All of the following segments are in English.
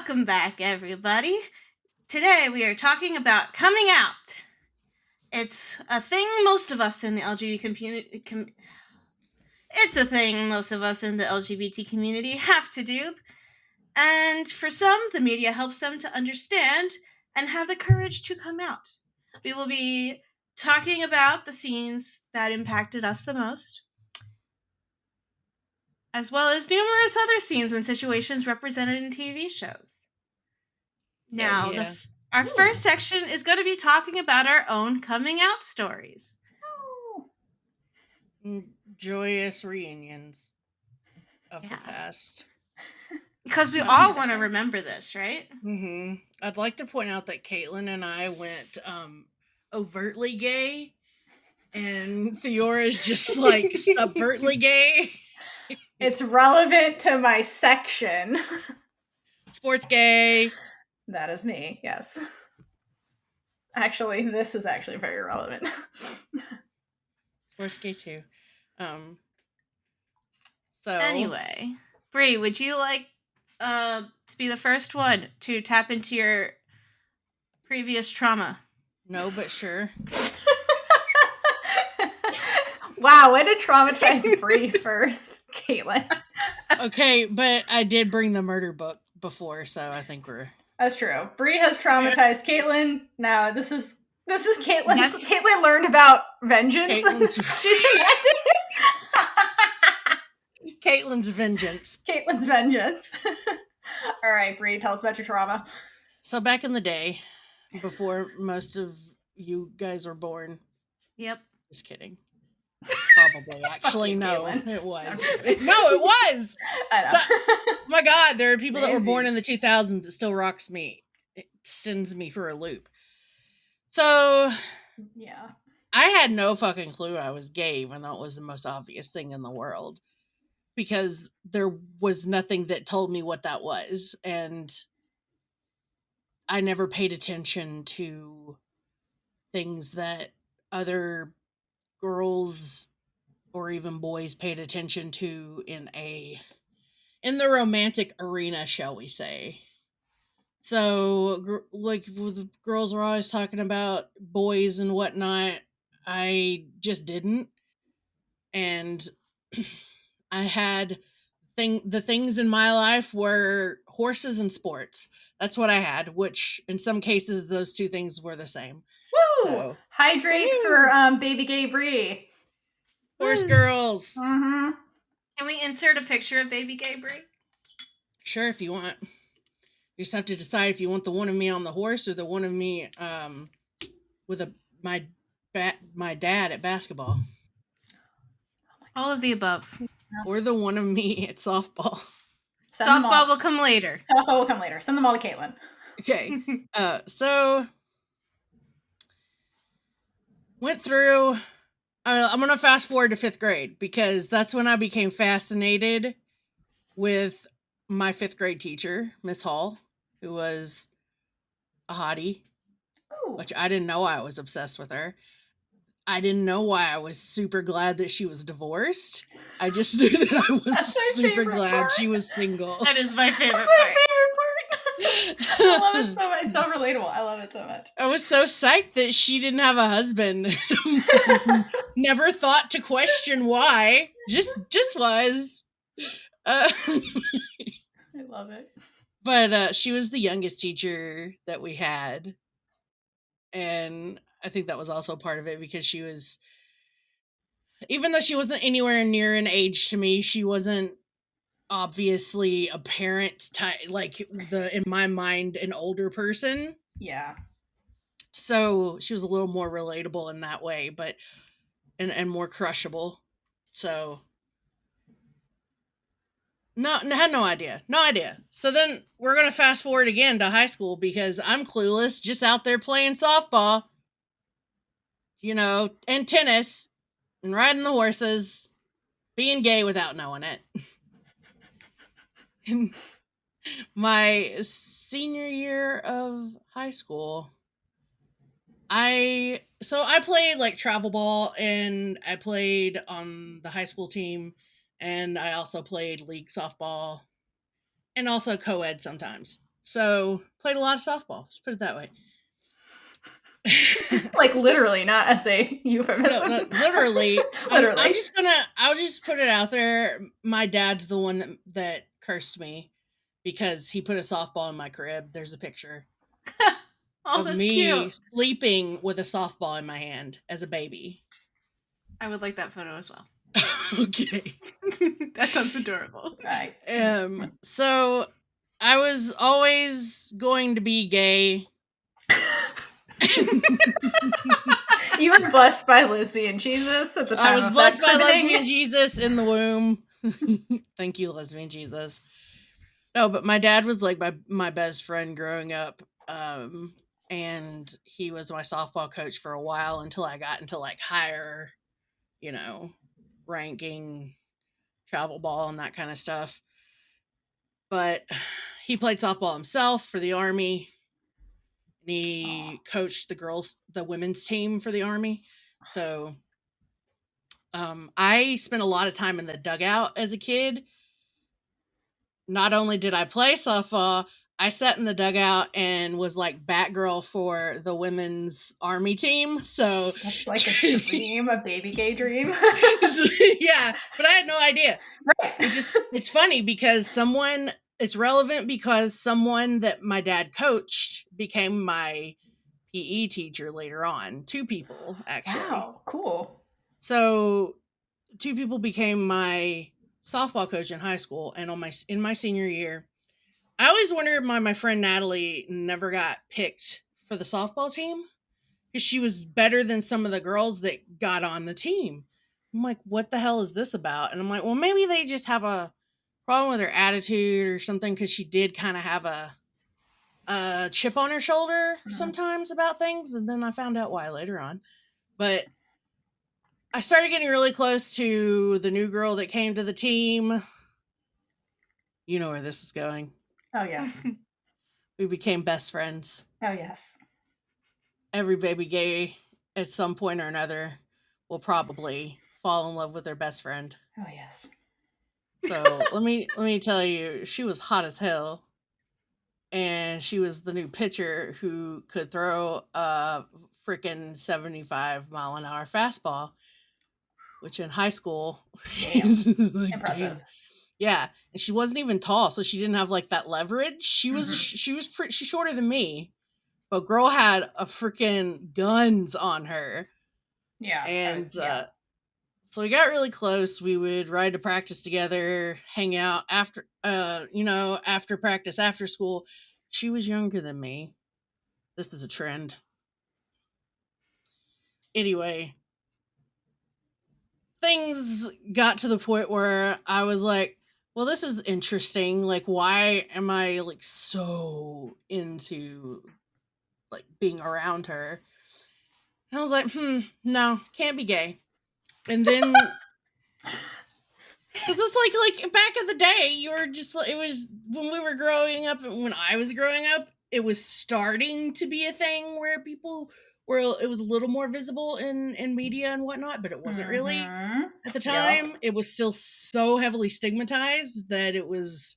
Welcome back, everybody. Today we are talking about coming out. It's a thing most of us in the LGBT community it's a thing most of us in the LGBT community have to do. And for some, the media helps them to understand and have the courage to come out. We will be talking about the scenes that impacted us the most, as well as numerous other scenes and situations represented in TV shows. Now, our first section is going to be talking about our own coming out stories. Joyous reunions of the past. Because we all want to remember this, right? Mm-hmm. I'd like to point out that Caitlyn and I went overtly gay, and Theora is just like subvertly gay. It's relevant to my section. Sports gay. That is me, yes. Actually, this is actually very relevant. Sports gay too. So anyway, Brie, would you like to be the first one to tap into your previous trauma? No, but sure. Wow, way to traumatize Brie first, Caitlyn. Okay, but I did bring the murder book before, so I think we're... That's true. Brie has traumatized Caitlyn. Now this is Caitlyn. Caitlyn learned about vengeance. She's enacted. Caitlyn's vengeance. Caitlyn's vengeance. All right, Brie, tell us about your trauma. So back in the day, before most of you guys were born. Yep. Just kidding. Probably. Actually, no. Caitlyn. It was. No, it was! I know. Oh my God, there are people that were born in the 2000s. It still rocks me. It sends me for a loop. So... yeah. I had no fucking clue I was gay, even though it was the most obvious thing in the world. Because there was nothing that told me what that was. And I never paid attention to things that other girls or even boys paid attention to in the romantic arena, shall we say. So, the girls were always talking about boys and whatnot. I just didn't. And I had the things in my life were horses and sports. That's what I had, which in some cases those two things were the same. Woo! So, hydrate for baby gay Brie. Horse girls. Mm-hmm. Can we insert a picture of baby gay Brie? Sure, if you want. You just have to decide if you want the one of me on the horse or the one of me with my dad at basketball. All of the above. Or the one of me at softball. Softball will come later. Softball will come later. Send them all to Caitlyn. Okay. So went through... I'm going to fast forward to 5th grade because that's when I became fascinated with my 5th grade teacher, Miss Hall, who was a hottie, which I didn't know I was obsessed with her. I didn't know why I was super glad that she was divorced. I just knew that I was super glad she was single. That is my favorite part. I love it so much. It's so relatable. I love it so much. I was so psyched that she didn't have a husband. Never thought to question why. Just was. I love it. But she was the youngest teacher that we had. And I think that was also part of it because she was, even though she wasn't anywhere near an age to me, she wasn't obviously a parent type, like in my mind, an older person. Yeah. So she was a little more relatable in that way, but and more crushable. So had no idea. So then we're gonna fast forward again to high school because I'm clueless, just out there playing softball, and tennis, and riding the horses, being gay without knowing it. In my senior year of high school, I played like travel ball, and I played on the high school team, and I also played league softball, and also co-ed sometimes. So played a lot of softball. Let's put it that way. Like literally, not as a euphemism. No, literally. Literally. I'll just put it out there. My dad's the one that cursed me because he put a softball in my crib. There's a picture Oh, of that's me cute. sleeping with a softball in my hand as a baby. I would like that photo as well. Okay. That sounds adorable. Right. So I was always going to be gay. You were blessed by lesbian Jesus at the time. I was of blessed that by cribbing. lesbian Jesus in the womb. Thank you, lesbian Jesus. No, but my dad was like my best friend growing up. And he was my softball coach for a while until I got into like higher, ranking, travel ball and that kind of stuff. But he played softball himself for the Army. And he coached the women's team for the Army. So I spent a lot of time in the dugout as a kid. Not only did I play softball, I sat in the dugout and was like Batgirl for the women's Army team. So that's like a dream, a baby gay dream. Yeah, but I had no idea. Right. It's funny because it's relevant because someone that my dad coached became my PE teacher later on. 2 people, actually. Wow, cool. So 2 people became my softball coach in high school, and in my senior year, I always wondered why my friend Natalie never got picked for the softball team because she was better than some of the girls that got on the team. I'm like, what the hell is this about? And I'm like, well, maybe they just have a problem with her attitude or something because she did kind of have a chip on her shoulder sometimes about things. And then I found out why later on. But I started getting really close to the new girl that came to the team. You know where this is going. Oh, yes. We became best friends. Oh, yes. Every baby gay at some point or another will probably fall in love with their best friend. Oh, yes. So let me tell you, she was hot as hell. And she was the new pitcher who could throw a freaking 75-mile-an-hour fastball, which in high school is like, impressive. Damn. Yeah, and she wasn't even tall, so she didn't have like that leverage. She's shorter than me, but girl had a freaking guns on her. Yeah, and so we got really close. We would ride to practice together, hang out after after practice, after school. She was younger than me. This is a trend. Anyway, things got to the point where I was like, well, this is interesting. Like, why am I like so into like being around her? And I was like, no, can't be gay. And then because it's like back in the day, you were just like, it was when we were growing up and when I was growing up, it was starting to be a thing where it was a little more visible in media and whatnot, but it wasn't really at the time. Yep. It was still so heavily stigmatized that it was,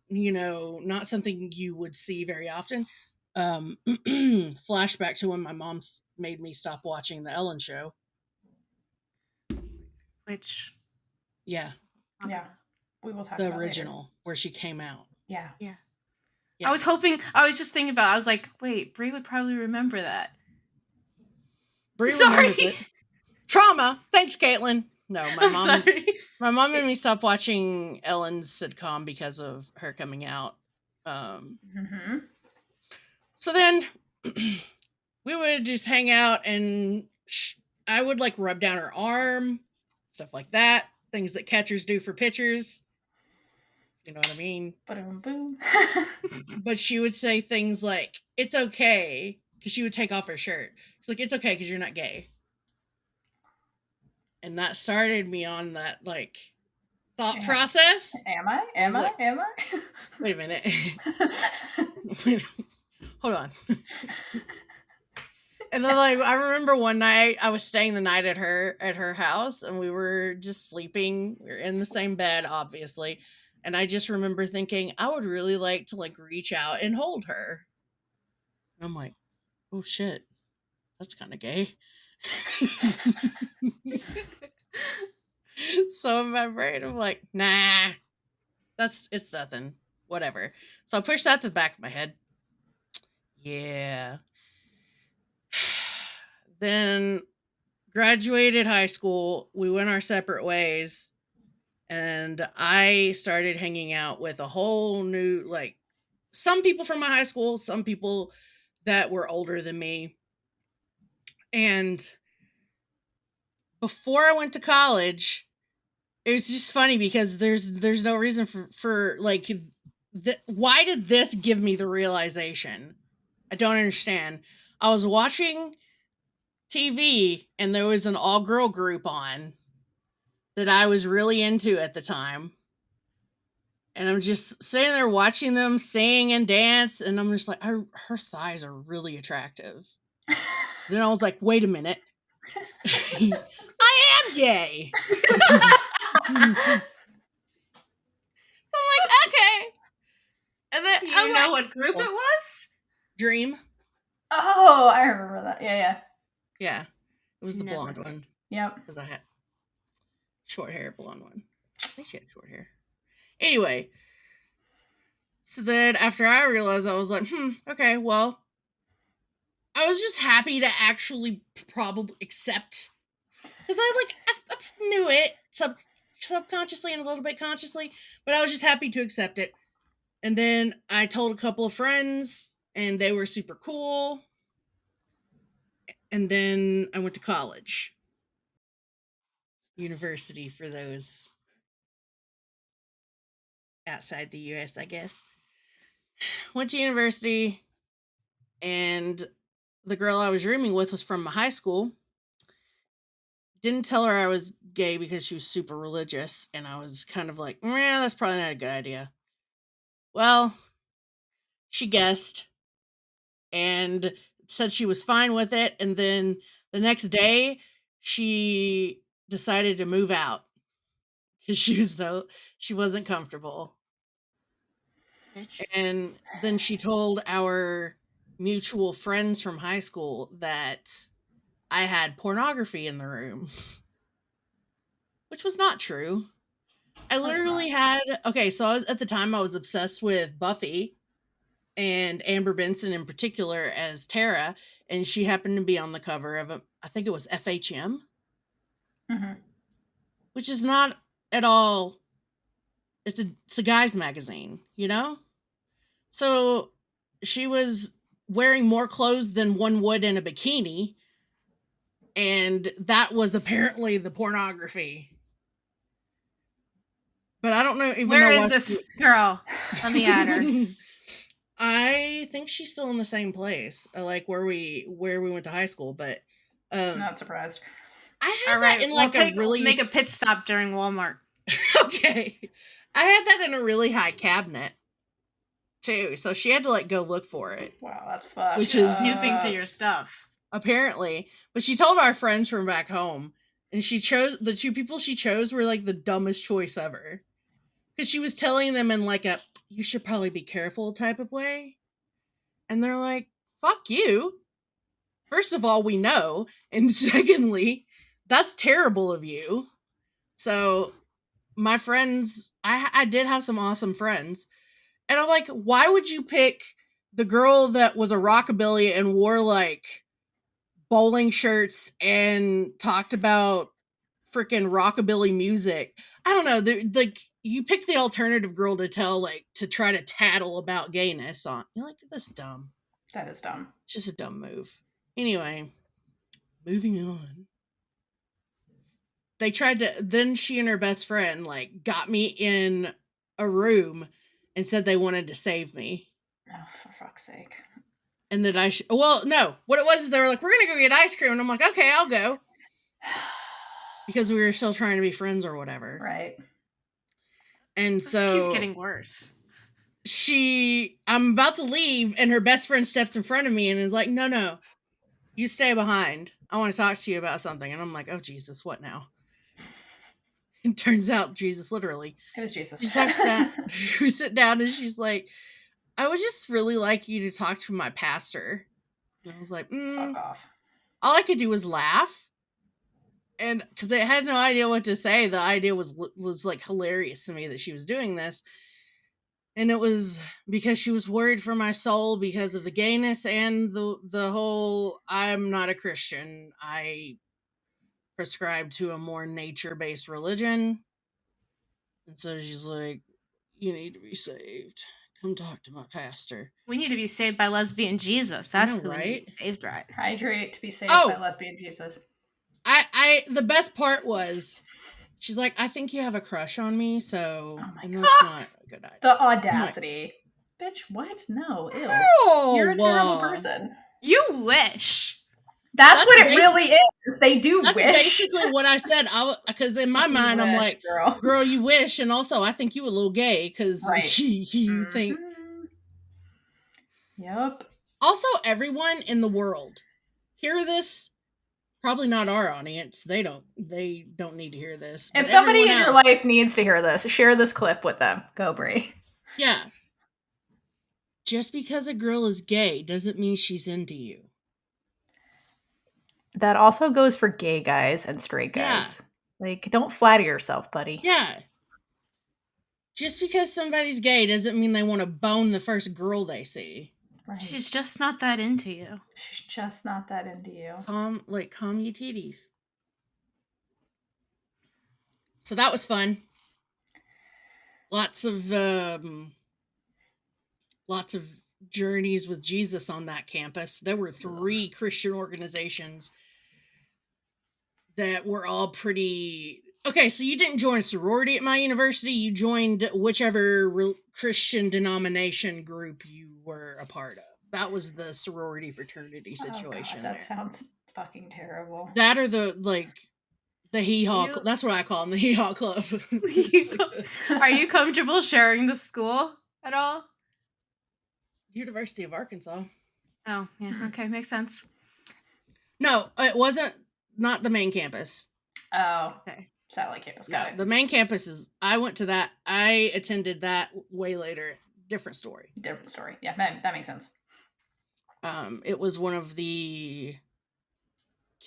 not something you would see very often. Flashback to when my mom made me stop watching the Ellen Show. Which, yeah, we will talk the about original later. Where she came out. Yeah. I was just thinking about it. I was like, wait, Brie would probably remember that. Brie remembers it. Trauma. Thanks, Caitlyn. No, my mom made me stop watching Ellen's sitcom because of her coming out. So then we would just hang out and I would like rub down her arm, stuff like that. Things that catchers do for pitchers. You know what I mean? Boom. But she would say things like, it's okay, because she would take off her shirt. She's like, it's okay because you're not gay. And that started me on that like thought process. Am I? Wait a minute. Hold on. And then like I remember one night I was staying the night at her house and we were just sleeping. We were in the same bed, obviously. And I just remember thinking, I would really like to like reach out and hold her. And I'm like, oh shit, that's kind of gay. So in my brain, I'm like, nah, it's nothing. Whatever. So I pushed that to the back of my head. Yeah. Then graduated high school. We went our separate ways. And I started hanging out with a whole new, like, some people from my high school, some people that were older than me. And before I went to college, it was just funny because there's no reason for like why did this give me the realization? I don't understand. I was watching TV and there was an all-girl group on that I was really into at the time. And I'm just sitting there watching them sing and dance, and I'm just like, her thighs are really attractive. Then I was like, wait a minute. I am gay. I'm like, okay. And then Do you know what group it was? Dream. Oh, I remember that. Yeah. Yeah. It was the blonde one. Yep. Because I had short hair, blonde one. I think she had short hair. Anyway. So then after I realized, I was like, okay, well, I was just happy to actually probably accept. Because I knew it subconsciously and a little bit consciously, but I was just happy to accept it. And then I told a couple of friends, and they were super cool. And then I went to college. University for those outside the US, I guess. Went to university, and the girl I was rooming with was from my high school. Didn't tell her I was gay because she was super religious, and I was kind of like, that's probably not a good idea. Well, she guessed and said she was fine with it, and then the next day she decided to move out because she wasn't comfortable. Bitch. And then she told our mutual friends from high school that I had pornography in the room, which was not true. I literally had, so at the time I was obsessed with Buffy and Amber Benson in particular as Tara, and she happened to be on the cover of I think it was FHM, which is not at all, it's a guy's magazine, you know? So she was wearing more clothes than one would in a bikini, and that was apparently the pornography. But I don't know. Where is this girl? Let me add her. I think she's still in the same place, like where we went to high school. But not surprised. I had that in make a pit stop during Walmart. Okay, I had that in a really high cabinet too, so she had to go look for it. Wow, that's fucked. Which is snooping through your stuff. Apparently, but she told our friends from back home, and she chose the two people she chose were the dumbest choice ever, because she was telling them in a you should probably be careful type of way, and they're like, fuck you. First of all, we know, and secondly, that's terrible of you. So my friends, I did have some awesome friends, and I'm like, why would you pick the girl that was a rockabilly and wore bowling shirts and talked about freaking rockabilly music? I don't know. You pick the alternative girl to tell, to try to tattle about gayness on. You're like, that's dumb. That is dumb. It's just a dumb move. Anyway, moving on. They tried to, then she and her best friend, got me in a room and said they wanted to save me. Oh, for fuck's sake. And that well, no. What it was is they were like, we're going to go get ice cream. And I'm like, okay, I'll go. Because we were still trying to be friends or whatever. Right. And this so keeps getting worse. I'm about to leave, and her best friend steps in front of me and is like, no, you stay behind. I want to talk to you about something. And I'm like, oh Jesus, what now? It turns out Jesus literally. It was Jesus. She's like, we sit down and she's like, I would just really like you to talk to my pastor. And I was like, Fuck off. All I could do was laugh. And because I had no idea what to say, the idea was like hilarious to me that she was doing this. And it was because she was worried for my soul because of the gayness and the whole, I'm not a Christian. I prescribe to a more nature-based religion. And so she's like, you need to be saved. Come talk to my pastor. We need to be saved by lesbian Jesus. That's who we need to be saved, right? Hydrate to be saved by lesbian Jesus. The best part was, she's like, I think you have a crush on me, so that's not a good idea. The audacity. Bitch, what? No, ew. You're a terrible person. You wish. That's what it really is. They do wish. That's basically what I said. Because in my mind, I'm like, girl, you wish. And also, I think you a little gay because you think. Yep. Also, everyone in the world hear this. Probably not our audience. They don't need to hear this. If somebody in your life needs to hear this, share this clip with them. Go, Brie. Yeah. Just because a girl is gay doesn't mean she's into you. That also goes for gay guys and straight guys. Yeah. Like, don't flatter yourself, buddy. Yeah. Just because somebody's gay doesn't mean they want to bone the first girl they see. Right. She's just not that into you. She's just not that into you. Calm your titties. So that was fun. Lots of journeys with Jesus on that campus. There were 3 Christian organizations that were all pretty... Okay, so you didn't join a sorority at my university. You joined whichever Christian denomination group you were a part of. That was the sorority fraternity situation. Oh God, that sounds fucking terrible. That or the hee-haw. That's what I call them, the hee-haw club. Are you comfortable sharing the school at all? University of Arkansas. Oh, yeah. Okay, makes sense. No, it wasn't. Not the main campus. Oh, okay. Satellite campus. Got it. The main campus is. I went to that. I attended that way later. Different story. Yeah, that makes sense. It was one of the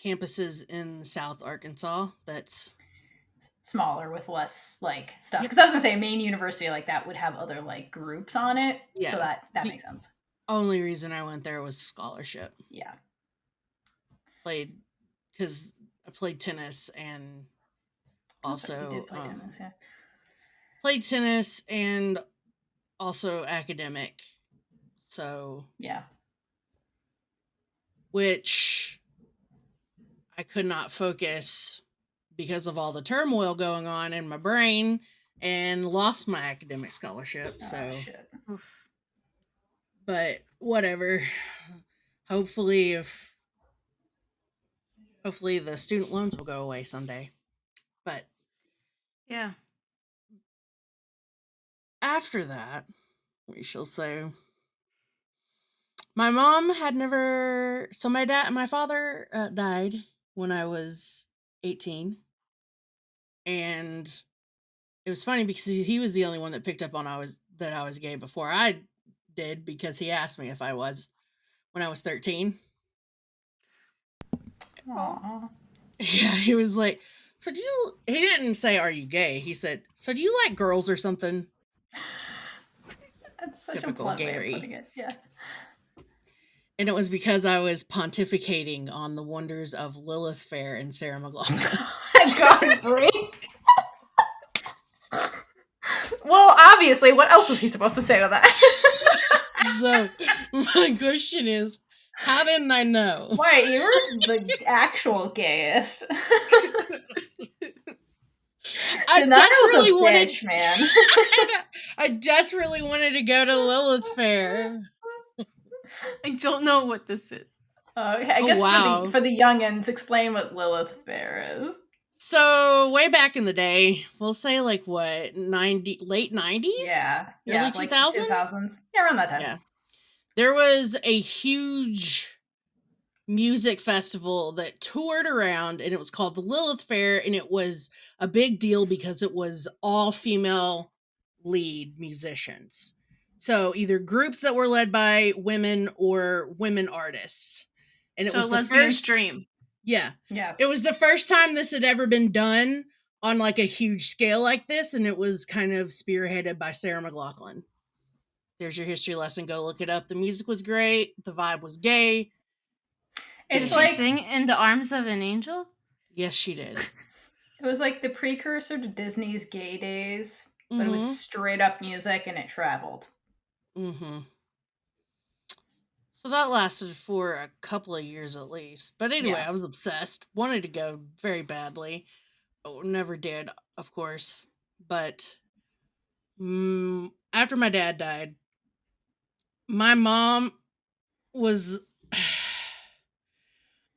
campuses in South Arkansas that's smaller with less like stuff. Because I was gonna say a main university like that would have other like groups on it. Yeah. So that makes sense. Only reason I went there was scholarship. Yeah. Because I played tennis and also tennis, yeah. Played tennis and also academic. So yeah. Which I could not focus because of all the turmoil going on in my brain and lost my academic scholarship. So shit. But whatever. Hopefully the student loans will go away someday. But yeah. After that, we shall say, my mom had never. So my father died when I was 18, and it was funny because he was the only one that picked up on that I was gay before I did, because he asked me if I was when I was 13. Aww. Yeah, he was like, so do you... He didn't say, are you gay? He said, so do you like girls or something? That's such Typical a blunt Gary. way of putting it. Yeah. And it was because I was pontificating on the wonders of Lilith Fair and Sarah McLachlan. Oh my God, Brie. Well, obviously, what else was he supposed to say to that? So, my question is, how didn't I know? Wait, you were the actual gayest. I desperately wanted, bitch, man. I desperately wanted to go to Lilith Fair. I don't know what this is. I guess for the youngins, explain what Lilith Fair is. So way back in the day, we'll say like what, late 90s? Yeah. Early 2000s? Like 2000s. Yeah, around that time. Yeah. There was a huge music festival that toured around, and it was called the Lilith Fair, and it was a big deal because it was all female lead musicians. So either groups that were led by women or women artists. And it So was the lesbian first stream. Yes. It was the first time this had ever been done on like a huge scale like this, and it was kind of spearheaded by Sarah McLachlan. There's your history lesson. Go look it up. The music was great. The vibe was gay. It's Did like she sing In the Arms of an Angel? Yes, she did. It was like the precursor to Disney's Gay Days, but it was Mhm. straight up music and it traveled. Mm-hmm. So that lasted for a couple of years at least. But anyway, Yeah. I was obsessed. Wanted to go very badly. But never did, of course. But after my dad died, my mom was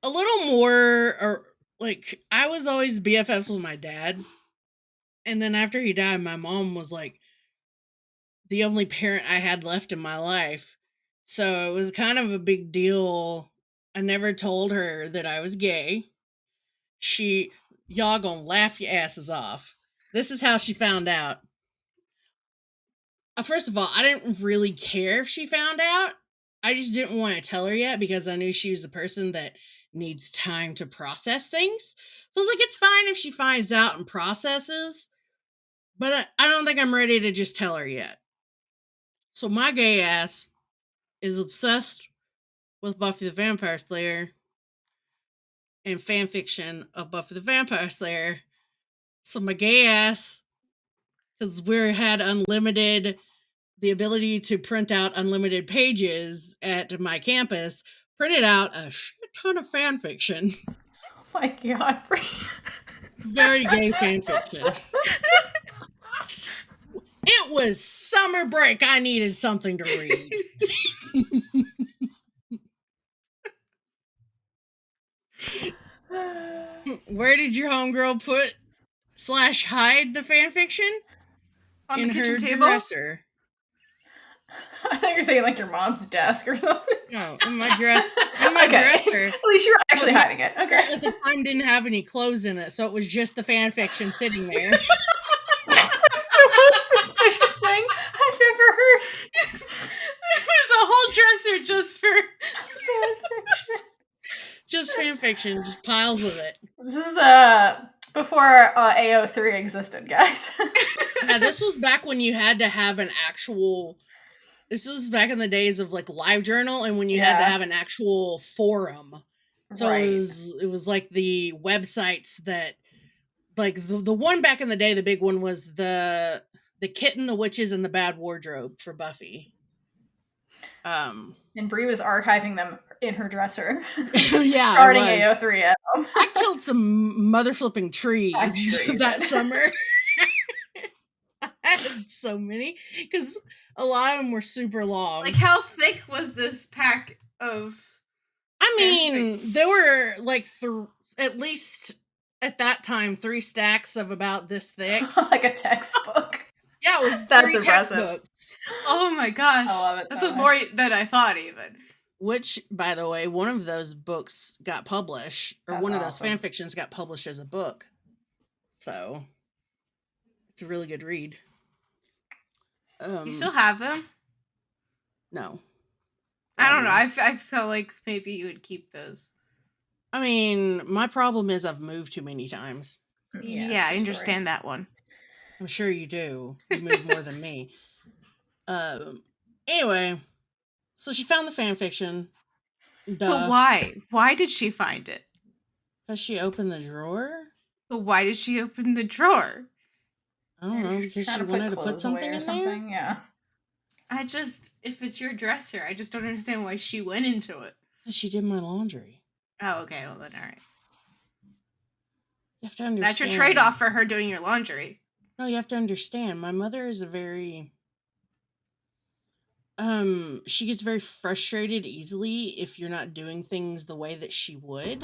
a little more, or like, I was always BFFs with my dad. And then after he died, my mom was like the only parent I had left in my life. So it was kind of a big deal. I never told her that I was gay. Y'all gonna laugh your asses off. This is how she found out. First of all, I didn't really care if she found out. I just didn't want to tell her yet because I knew she was a person that needs time to process things. So I was like, it's fine if she finds out and processes, but I don't think I'm ready to just tell her yet. So my gay ass is obsessed with Buffy the Vampire Slayer and fanfiction of Buffy the Vampire Slayer. So my gay ass, because we had the ability to print out unlimited pages at my campus, printed out a shit ton of fanfiction. Oh my god, Bree. Very gay fanfiction. It was summer break. I needed something to read. Where did your homegirl put / hide the fanfiction? On In the kitchen her table? dresser. I thought you were saying like your mom's desk or something. No, in my dresser. At least you were actually hiding it. Okay. At the time, didn't have any clothes in it, so it was just the fanfiction sitting there. That's the most suspicious thing I've ever heard. There's a whole dresser just for Fanfiction. Just fanfiction, just piles of it. This is before AO3 existed, guys. Yeah, this was back when you had to have an actual. This was back in the days of like LiveJournal, and when you had to have an actual forum. So Right. it was like the websites that, like the one back in the day, the big one was the Kitten, the Witches, and the Bad Wardrobe for Buffy. And Brie was archiving them in her dresser. Yeah, starting AO3 at home. I killed some mother flipping trees that summer. I had so many because a lot of them were super long. Like, how thick was this pack of? I mean, there were like at least at that time 3 stacks of about this thick. Like a textbook. Yeah, it was That's 3 impressive. textbooks. Oh my gosh, I love it. That's so more than I thought, even. Which, by the way, one of those books got published, or That's one awesome. of those fanfictions got published as a book. So it's a really good read. You still have them? No. I don't know. I felt like maybe you would keep those. I mean, my problem is I've moved too many times. Yeah, I understand that one. I'm sure you do. You move more than me. Anyway, so she found the fanfiction. But why? Why did she find it? Because she opened the drawer? But why did she open the drawer? I don't know, because she wanted to put something in there? Yeah. If it's your dresser, I just don't understand why she went into it. Because she did my laundry. Oh, okay, well then, alright. You have to understand. That's your trade-off for her doing your laundry. No, you have to understand. My mother is a very... she gets very frustrated easily if you're not doing things the way that she would.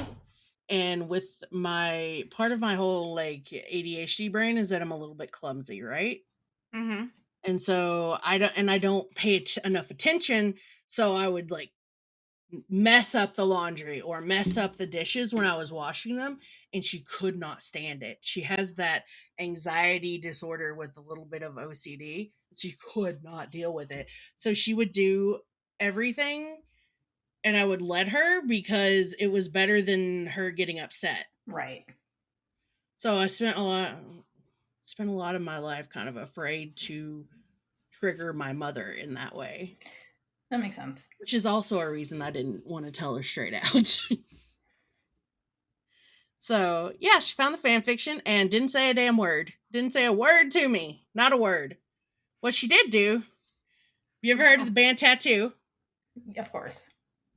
And with part of my whole like ADHD brain is that I'm a little bit clumsy, right? Mm-hmm. And so I don't pay enough attention. So I would like mess up the laundry or mess up the dishes when I was washing them, and she could not stand it. She has that anxiety disorder with a little bit of OCD. She could not deal with it. So she would do everything and I would let her because it was better than her getting upset. Right. So I spent a lot of my life kind of afraid to trigger my mother in that way. That makes sense. Which is also a reason I didn't want to tell her straight out. So, yeah, she found the fan fiction and didn't say a damn word. Didn't say a word to me. Not a word. What she did do, you ever heard of the band Tattoo? Of course.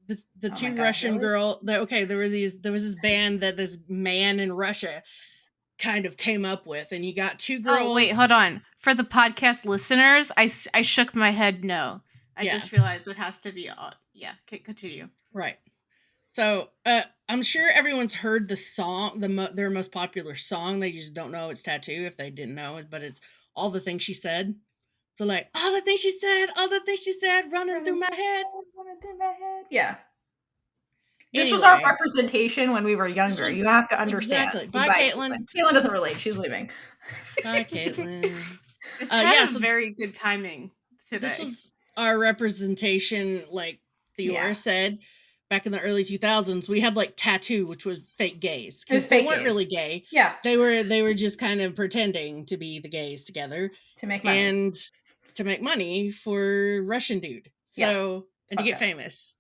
The two Russian girl, there was this band that this man in Russia kind of came up with, and you got two girls. Oh, wait, hold on. For the podcast listeners, I shook my head no. I just realized it has to be odd. Yeah, continue. Right. So, I'm sure everyone's heard the song, their most popular song. They just don't know it's Tattoo if they didn't know it, but it's All the Things She Said. So, like, all the things she said, running through my head. Yeah. This was our representation when we were younger. You have to understand. Exactly. Bye, Caitlyn. Caitlyn doesn't relate. She's leaving. Bye, Caitlyn. It's kind of very good timing today. This was our representation, like Theora said. Back in the early 2000s, we had like Tattoo, which was fake gays because they weren't really gay. Yeah, they were just kind of pretending to be the gays together to make money and to make money for Russian dude. So and to get famous.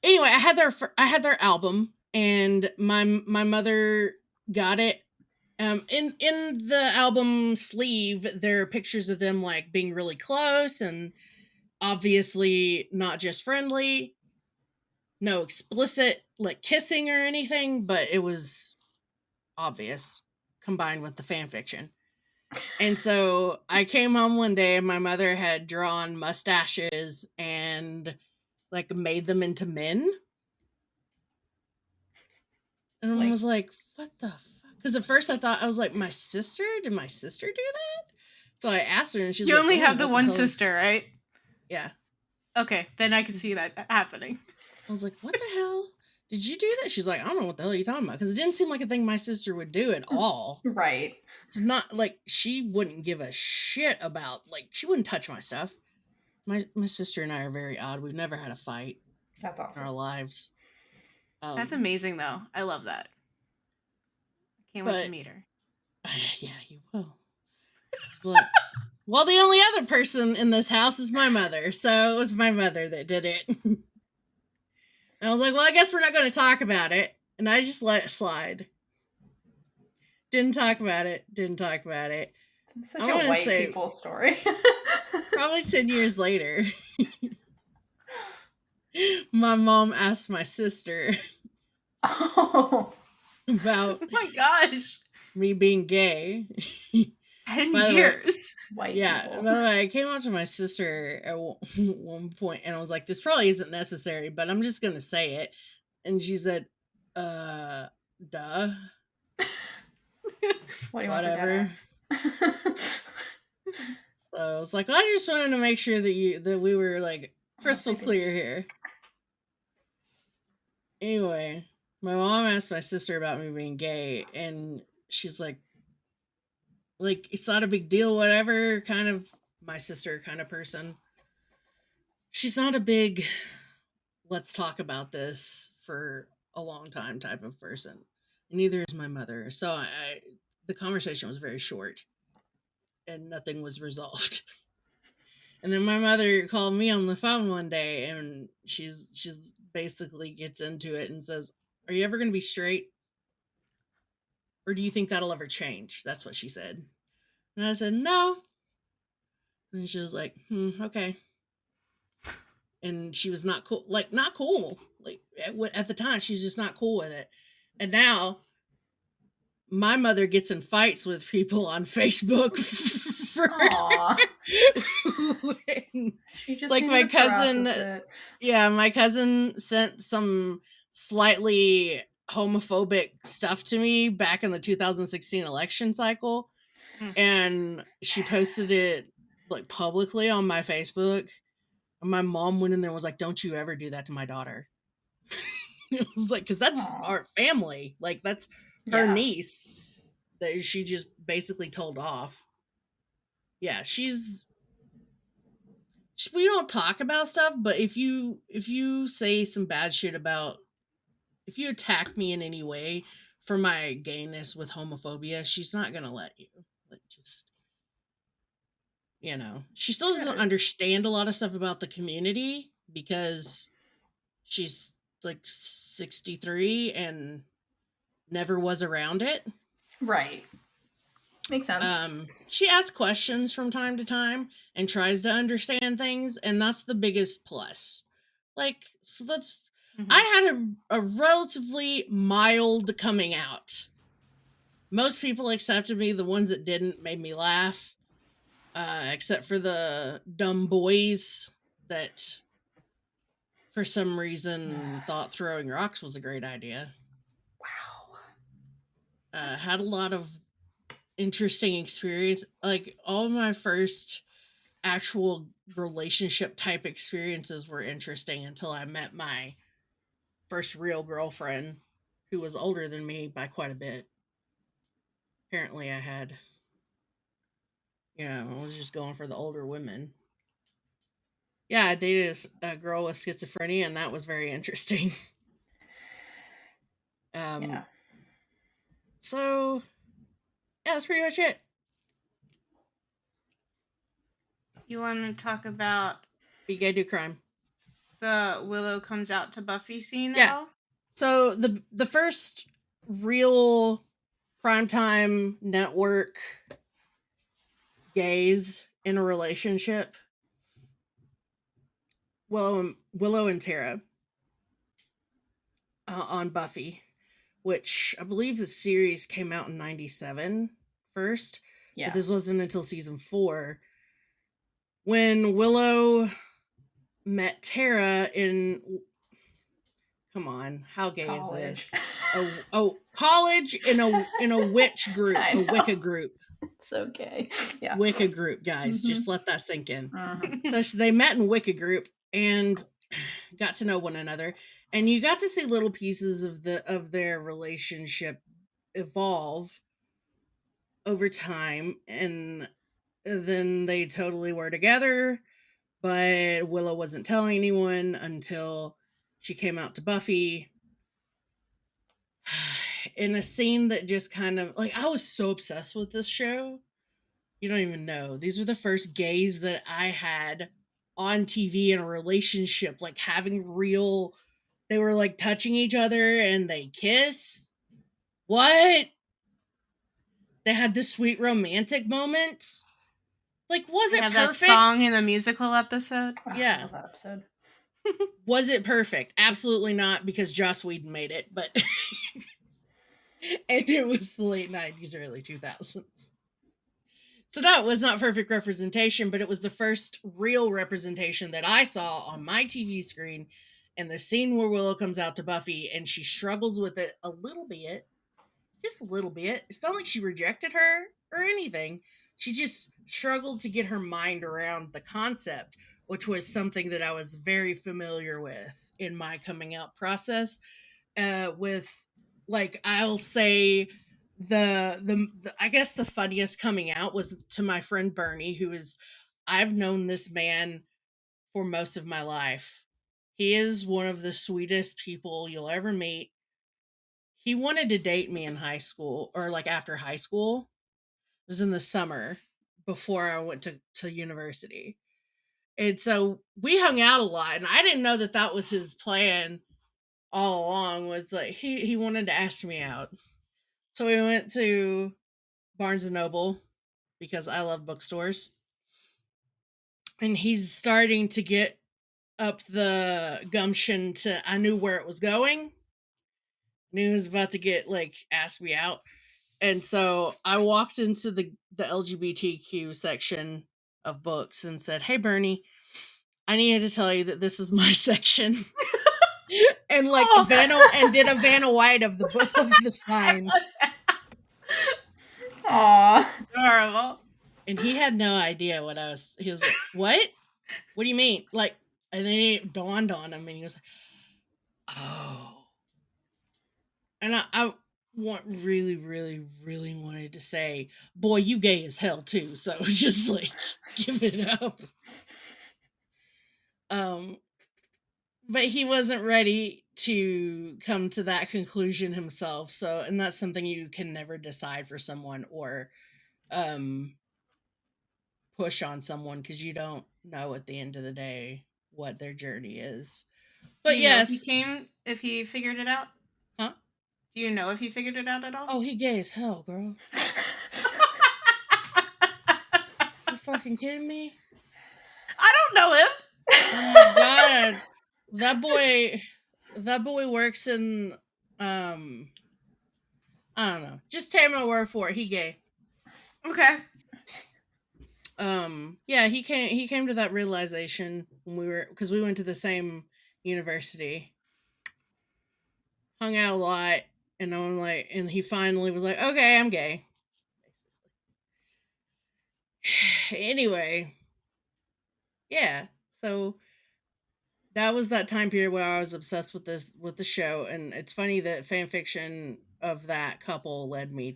Anyway, I had their album, and my mother got it. In the album sleeve, there are pictures of them like being really close and obviously not just friendly. No explicit like kissing or anything, but it was obvious combined with the fan fiction. And so I came home one day and my mother had drawn mustaches and like made them into men. And I was like, what the fuck? Because at first I was like, my sister? Did my sister do that? So I asked her and she's like, you only have the one sister, right? Yeah. Okay, then I can see that happening. I was like, what the hell? Did you do that? She's like, I don't know what the hell you're talking about. Because it didn't seem like a thing my sister would do at all. Right. It's not like she wouldn't give a shit about, like, she wouldn't touch my stuff. My sister and I are very odd. We've never had a fight. That's awesome. In our lives. That's amazing, though. I love that. I can't wait to meet her. Yeah, you will. Look. Well, the only other person in this house is my mother, so it was my mother that did it. And I was like, well, I guess we're not going to talk about it. And I just let it slide. Didn't talk about it. It's such a white people story. Probably 10 years later, my mom asked my sister about oh my gosh, me being gay. 10 years. White people. By the way, I came up to my sister at one point and I was like, this probably isn't necessary, but I'm just going to say it. And she said, duh. What do you Whatever. Want so I was like, I just wanted to make sure that we were like crystal clear here. Anyway, my mom asked my sister about me being gay and she's like, it's not a big deal, whatever, kind of my sister kind of person. She's not a big, let's talk about this for a long time type of person. And neither is my mother. So the conversation was very short and nothing was resolved. And then my mother called me on the phone one day and she's basically gets into it and says, are you ever going to be straight? Or do you think that'll ever change? That's what she said. And I said, no. And she was like, okay. And she was not cool. Like, not cool. Like, at the time, she's just not cool with it. And now, my mother gets in fights with people on Facebook for she just like my cousin. Yeah, my cousin sent some slightly homophobic stuff to me back in the 2016 election cycle. And she posted it like publicly on my Facebook And my mom went in there and was like, don't you ever do that to my daughter. It was like, because that's our family. Like, that's her niece that she just basically told off. Yeah, we don't talk about stuff, but if you say some bad shit about, if you attack me in any way for my gayness with homophobia, she's not gonna let you. Like, just, she still doesn't understand a lot of stuff about the community because she's like 63 and never was around it. Right. Makes sense. She asks questions from time to time and tries to understand things, and that's the biggest plus. Like, so that's, I had a relatively mild coming out. Most people accepted me. The ones that didn't made me laugh, except for the dumb boys that, for some reason, thought throwing rocks was a great idea. Wow. Had a lot of interesting experience. Like, all of my first actual relationship type experiences were interesting until I met my first real girlfriend, who was older than me by quite a bit. Apparently I had, I was just going for the older women. Yeah, I dated a girl with schizophrenia, and that was very interesting. Yeah. So, yeah, that's pretty much it. You want to talk about Be gay, do crime. The Willow comes out to Buffy scene Yeah. at all? So the first real primetime network gays in a relationship, Willow and Tara, on Buffy, which I believe the series came out in 97 first. Yeah. But this wasn't until season 4 when Willow met Tara in, come on, how gay college. Is this? College in a witch group, a Wicca group. It's okay. Yeah. Wicca group, guys. Just let that sink in. So they met in Wicca group and got to know one another, and you got to see little pieces of their relationship evolve over time, and then they totally were together, but Willow wasn't telling anyone until she came out to Buffy in a scene that just kind of, like, I was so obsessed with this show. You don't even know. These were the first gays that I had on TV in a relationship, like having real, they were like touching each other and they kiss. What? They had the sweet romantic moments. Like, was it perfect? That song in the musical episode? Yeah. I love that episode. Was it perfect? Absolutely not, because Joss Whedon made it, but and it was the late 90s, early 2000s. So that was not perfect representation, but it was the first real representation that I saw on my TV screen. And the scene where Willow comes out to Buffy and she struggles with it a little bit, just a little bit. It's not like she rejected her or anything. She just struggled to get her mind around the concept, which was something that I was very familiar with in my coming out process. With, like, I'll say the I guess the funniest coming out was to my friend Bernie, who is, I've known this man for most of my life. He is one of the sweetest people you'll ever meet. He wanted to date me in high school, or like after high school. It was in the summer before I went to university. And so we hung out a lot, and I didn't know that was his plan all along, was like he wanted to ask me out. So we went to Barnes & Noble because I love bookstores. And he's starting to get up the gumption to, I knew where it was going. Knew he was about to get, like, ask me out. And so I walked into the LGBTQ section of books and said, "Hey, Bernie, I needed to tell you that this is my section." And like did a Vanna White of the book of the sign. Aww. Adorable. And he had no idea what I was. He was like, "What? What do you mean?" Like, And then it dawned on him, and he was like, "Oh." And I really, really, really wanted to say, "Boy, you gay as hell too." So just like, give it up. But he wasn't ready to come to that conclusion himself. So, and that's something you can never decide for someone or push on someone, because you don't know at the end of the day what their journey is. But Do you know yes, if he figured it out? huh? Do you know if he figured it out at all? Oh, he gay as hell, girl. You fucking kidding me? I don't know him. Oh my god, that boy works in I don't know. Just take my word for it. He gay. Okay. Yeah, he came to that realization when because we went to the same university, hung out a lot, and I'm like, and he finally was like, okay, I'm gay. Anyway, yeah, so that was that time period where I was obsessed with the show, and it's funny that fan fiction of that couple led my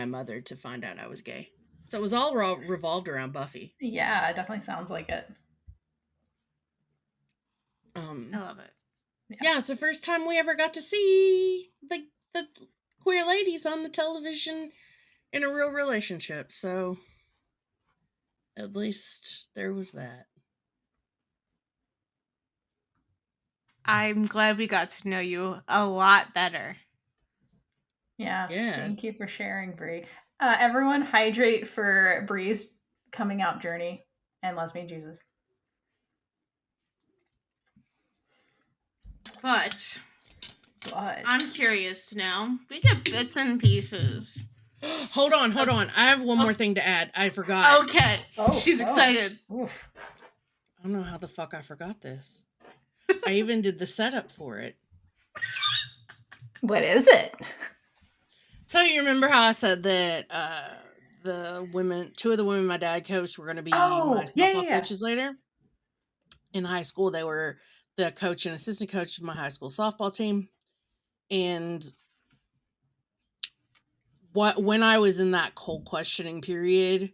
mother to find out I was gay. So it was all revolved around Buffy. Yeah, it definitely sounds like it. I love it. Yeah, it's the first time we ever got to see the queer ladies on the television in a real relationship. So at least there was that. I'm glad we got to know you a lot better. Yeah. Yeah. Thank you for sharing, Brie. Everyone hydrate for Brie's coming out journey and lesbian Jesus. But I'm curious now. We get bits and pieces. Hold on. I have one more thing to add. I forgot. Okay. She's excited. Oof. I don't know how the fuck I forgot this. I even did the setup for it. What is it? So you remember how I said that two of the women my dad coached were going to be my softball coaches later? In high school, they were the coach and assistant coach of my high school softball team. And when I was in that cold questioning period,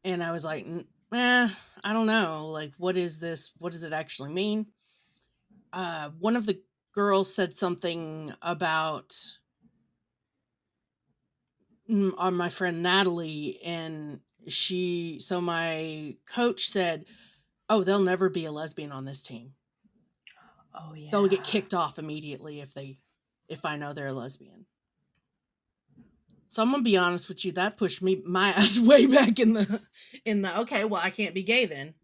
and I was like, I don't know, like, what is this? What does it actually mean? One of the girls said something about my friend Natalie, and so my coach said, "Oh, there'll never be a lesbian on this team. Oh yeah. They'll get kicked off immediately if I know they're a lesbian." So I'm gonna be honest with you, that pushed my ass way back in the okay, well, I can't be gay then.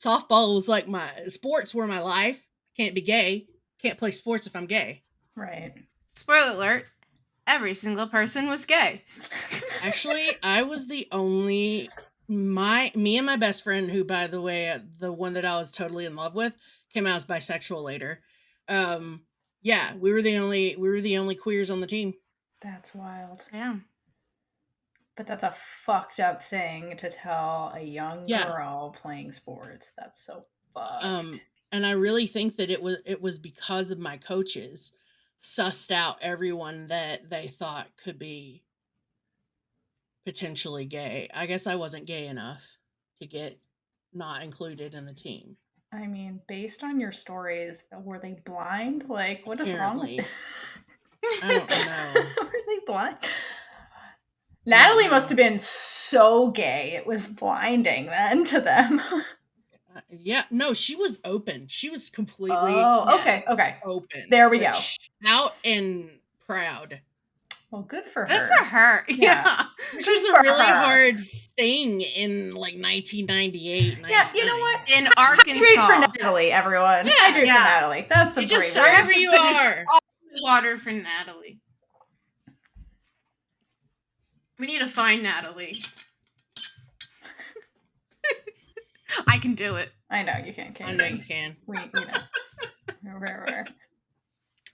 Softball was like sports were my life. Can't be gay. Can't play sports if I'm gay. Right. Spoiler alert, every single person was gay. Actually, I was the only me and my best friend, who, by the way, the one that I was totally in love with, came out as bisexual later. Yeah, we were the only queers on the team. That's wild. Yeah. But that's a fucked up thing to tell a young girl playing sports. That's so fucked. And I really think that it was because of my coaches sussed out everyone that they thought could be potentially gay. I guess I wasn't gay enough to get not included in the team. I mean, based on your stories, were they blind? Like, what is Apparently. wrong? I don't know. Were they blind? Natalie must have been so gay. It was blinding then to them. Yeah, no, she was open. She was completely okay. Open. There we go. Out and proud. Well, good for her. Good for her. Yeah. Which was a really hard thing in like 1998. Yeah, you know what? In Arkansas. Hydrate for Natalie, everyone. Hydrate for Natalie. That's some just wherever you are. Water for Natalie. We need to find Natalie. I can do it. I know you can. I know you can. We know. Rare.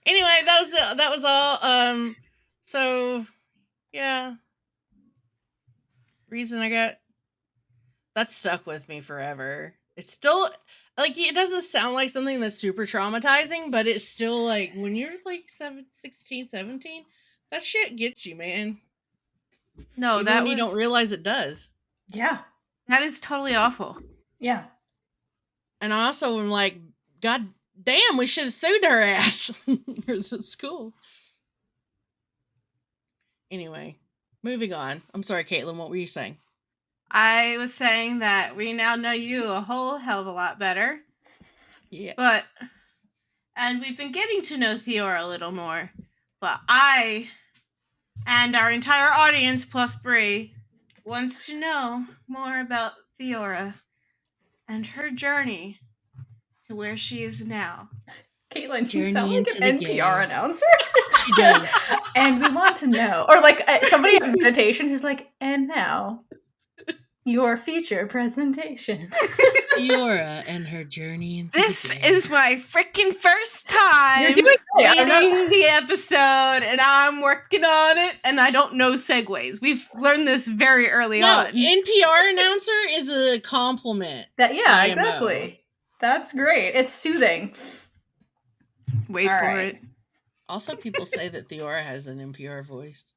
Anyway, that was all. So yeah. Reason I got that stuck with me forever. It's still, like, it doesn't sound like something that's super traumatizing, but it's still, like, when you're, like, 16, 17, that shit gets you, man. No, Even that when you don't realize it does. Yeah. That is totally awful. Yeah. And I also am like, God damn, we should have sued her ass. Or the school. Anyway, moving on. I'm sorry, Caitlyn, what were you saying? I was saying that we now know you a whole hell of a lot better. Yeah. And we've been getting to know Theora a little more. But I, and our entire audience plus Brie, wants to know more about Theora and her journey to where she is now. Caitlyn, you sound Journey like into an the NPR game. announcer. She does. And we want to know. Or like somebody in meditation who's like, and now, your feature presentation. Fiora and her journey into This the game. is my freaking first time You're doing great. reading the episode, and I'm working on it, and I don't know segues. We've learned this very early on. NPR announcer is a compliment. Yeah, IMO. exactly. That's great. It's soothing. Wait All for right. it. Also, people say that Theora has an NPR voice.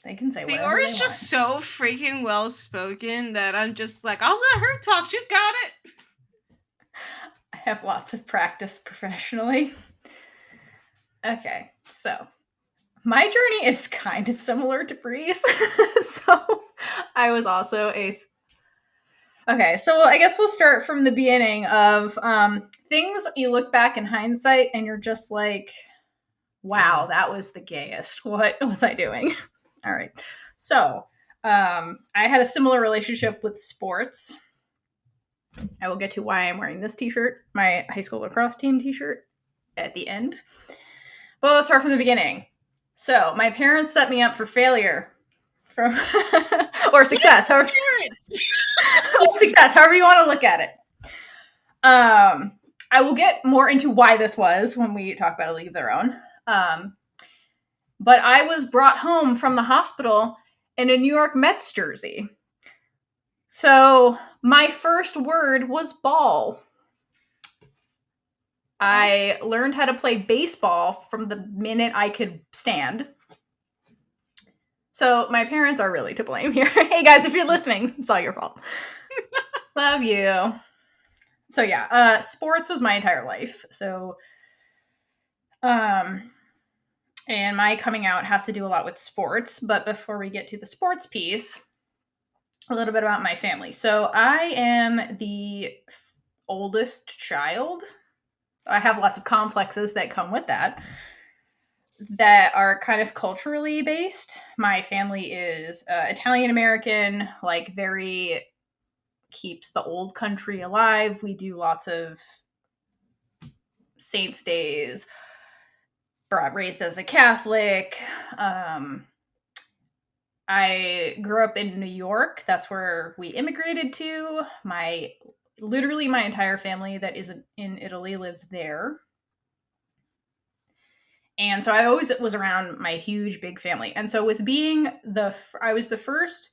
They can say whatever Theora's they just want. so freaking well spoken that I'm just like, I'll let her talk. She's got it. I have lots of practice professionally. Okay, so my journey is kind of similar to Bree's. So I was also Okay, so I guess we'll start from the beginning of things you look back in hindsight and you're just like, wow, that was the gayest. What was I doing? All right. So I had a similar relationship with sports. I will get to why I'm wearing this t-shirt, my high school lacrosse team t-shirt, at the end. But let's start from the beginning. So my parents set me up for failure. Or success. Or success, however you want to look at it. I will get more into why this was when we talk about A League of Their Own. But I was brought home from the hospital in a New York Mets jersey. So my first word was ball. I learned how to play baseball from the minute I could stand. So my parents are really to blame here. Hey guys, if you're listening, it's all your fault. Love you. So yeah, sports was my entire life. So, and my coming out has to do a lot with sports. But before we get to the sports piece, a little bit about my family. So I am the oldest child. I have lots of complexes that come with that are kind of culturally based. My family is Italian American, like very keeps the old country alive. We do lots of saints days. Raised as a Catholic. I grew up in New York. That's where we immigrated to. Literally my entire family that is in Italy lives there. And so I always was around my huge, big family. And so with being I was the first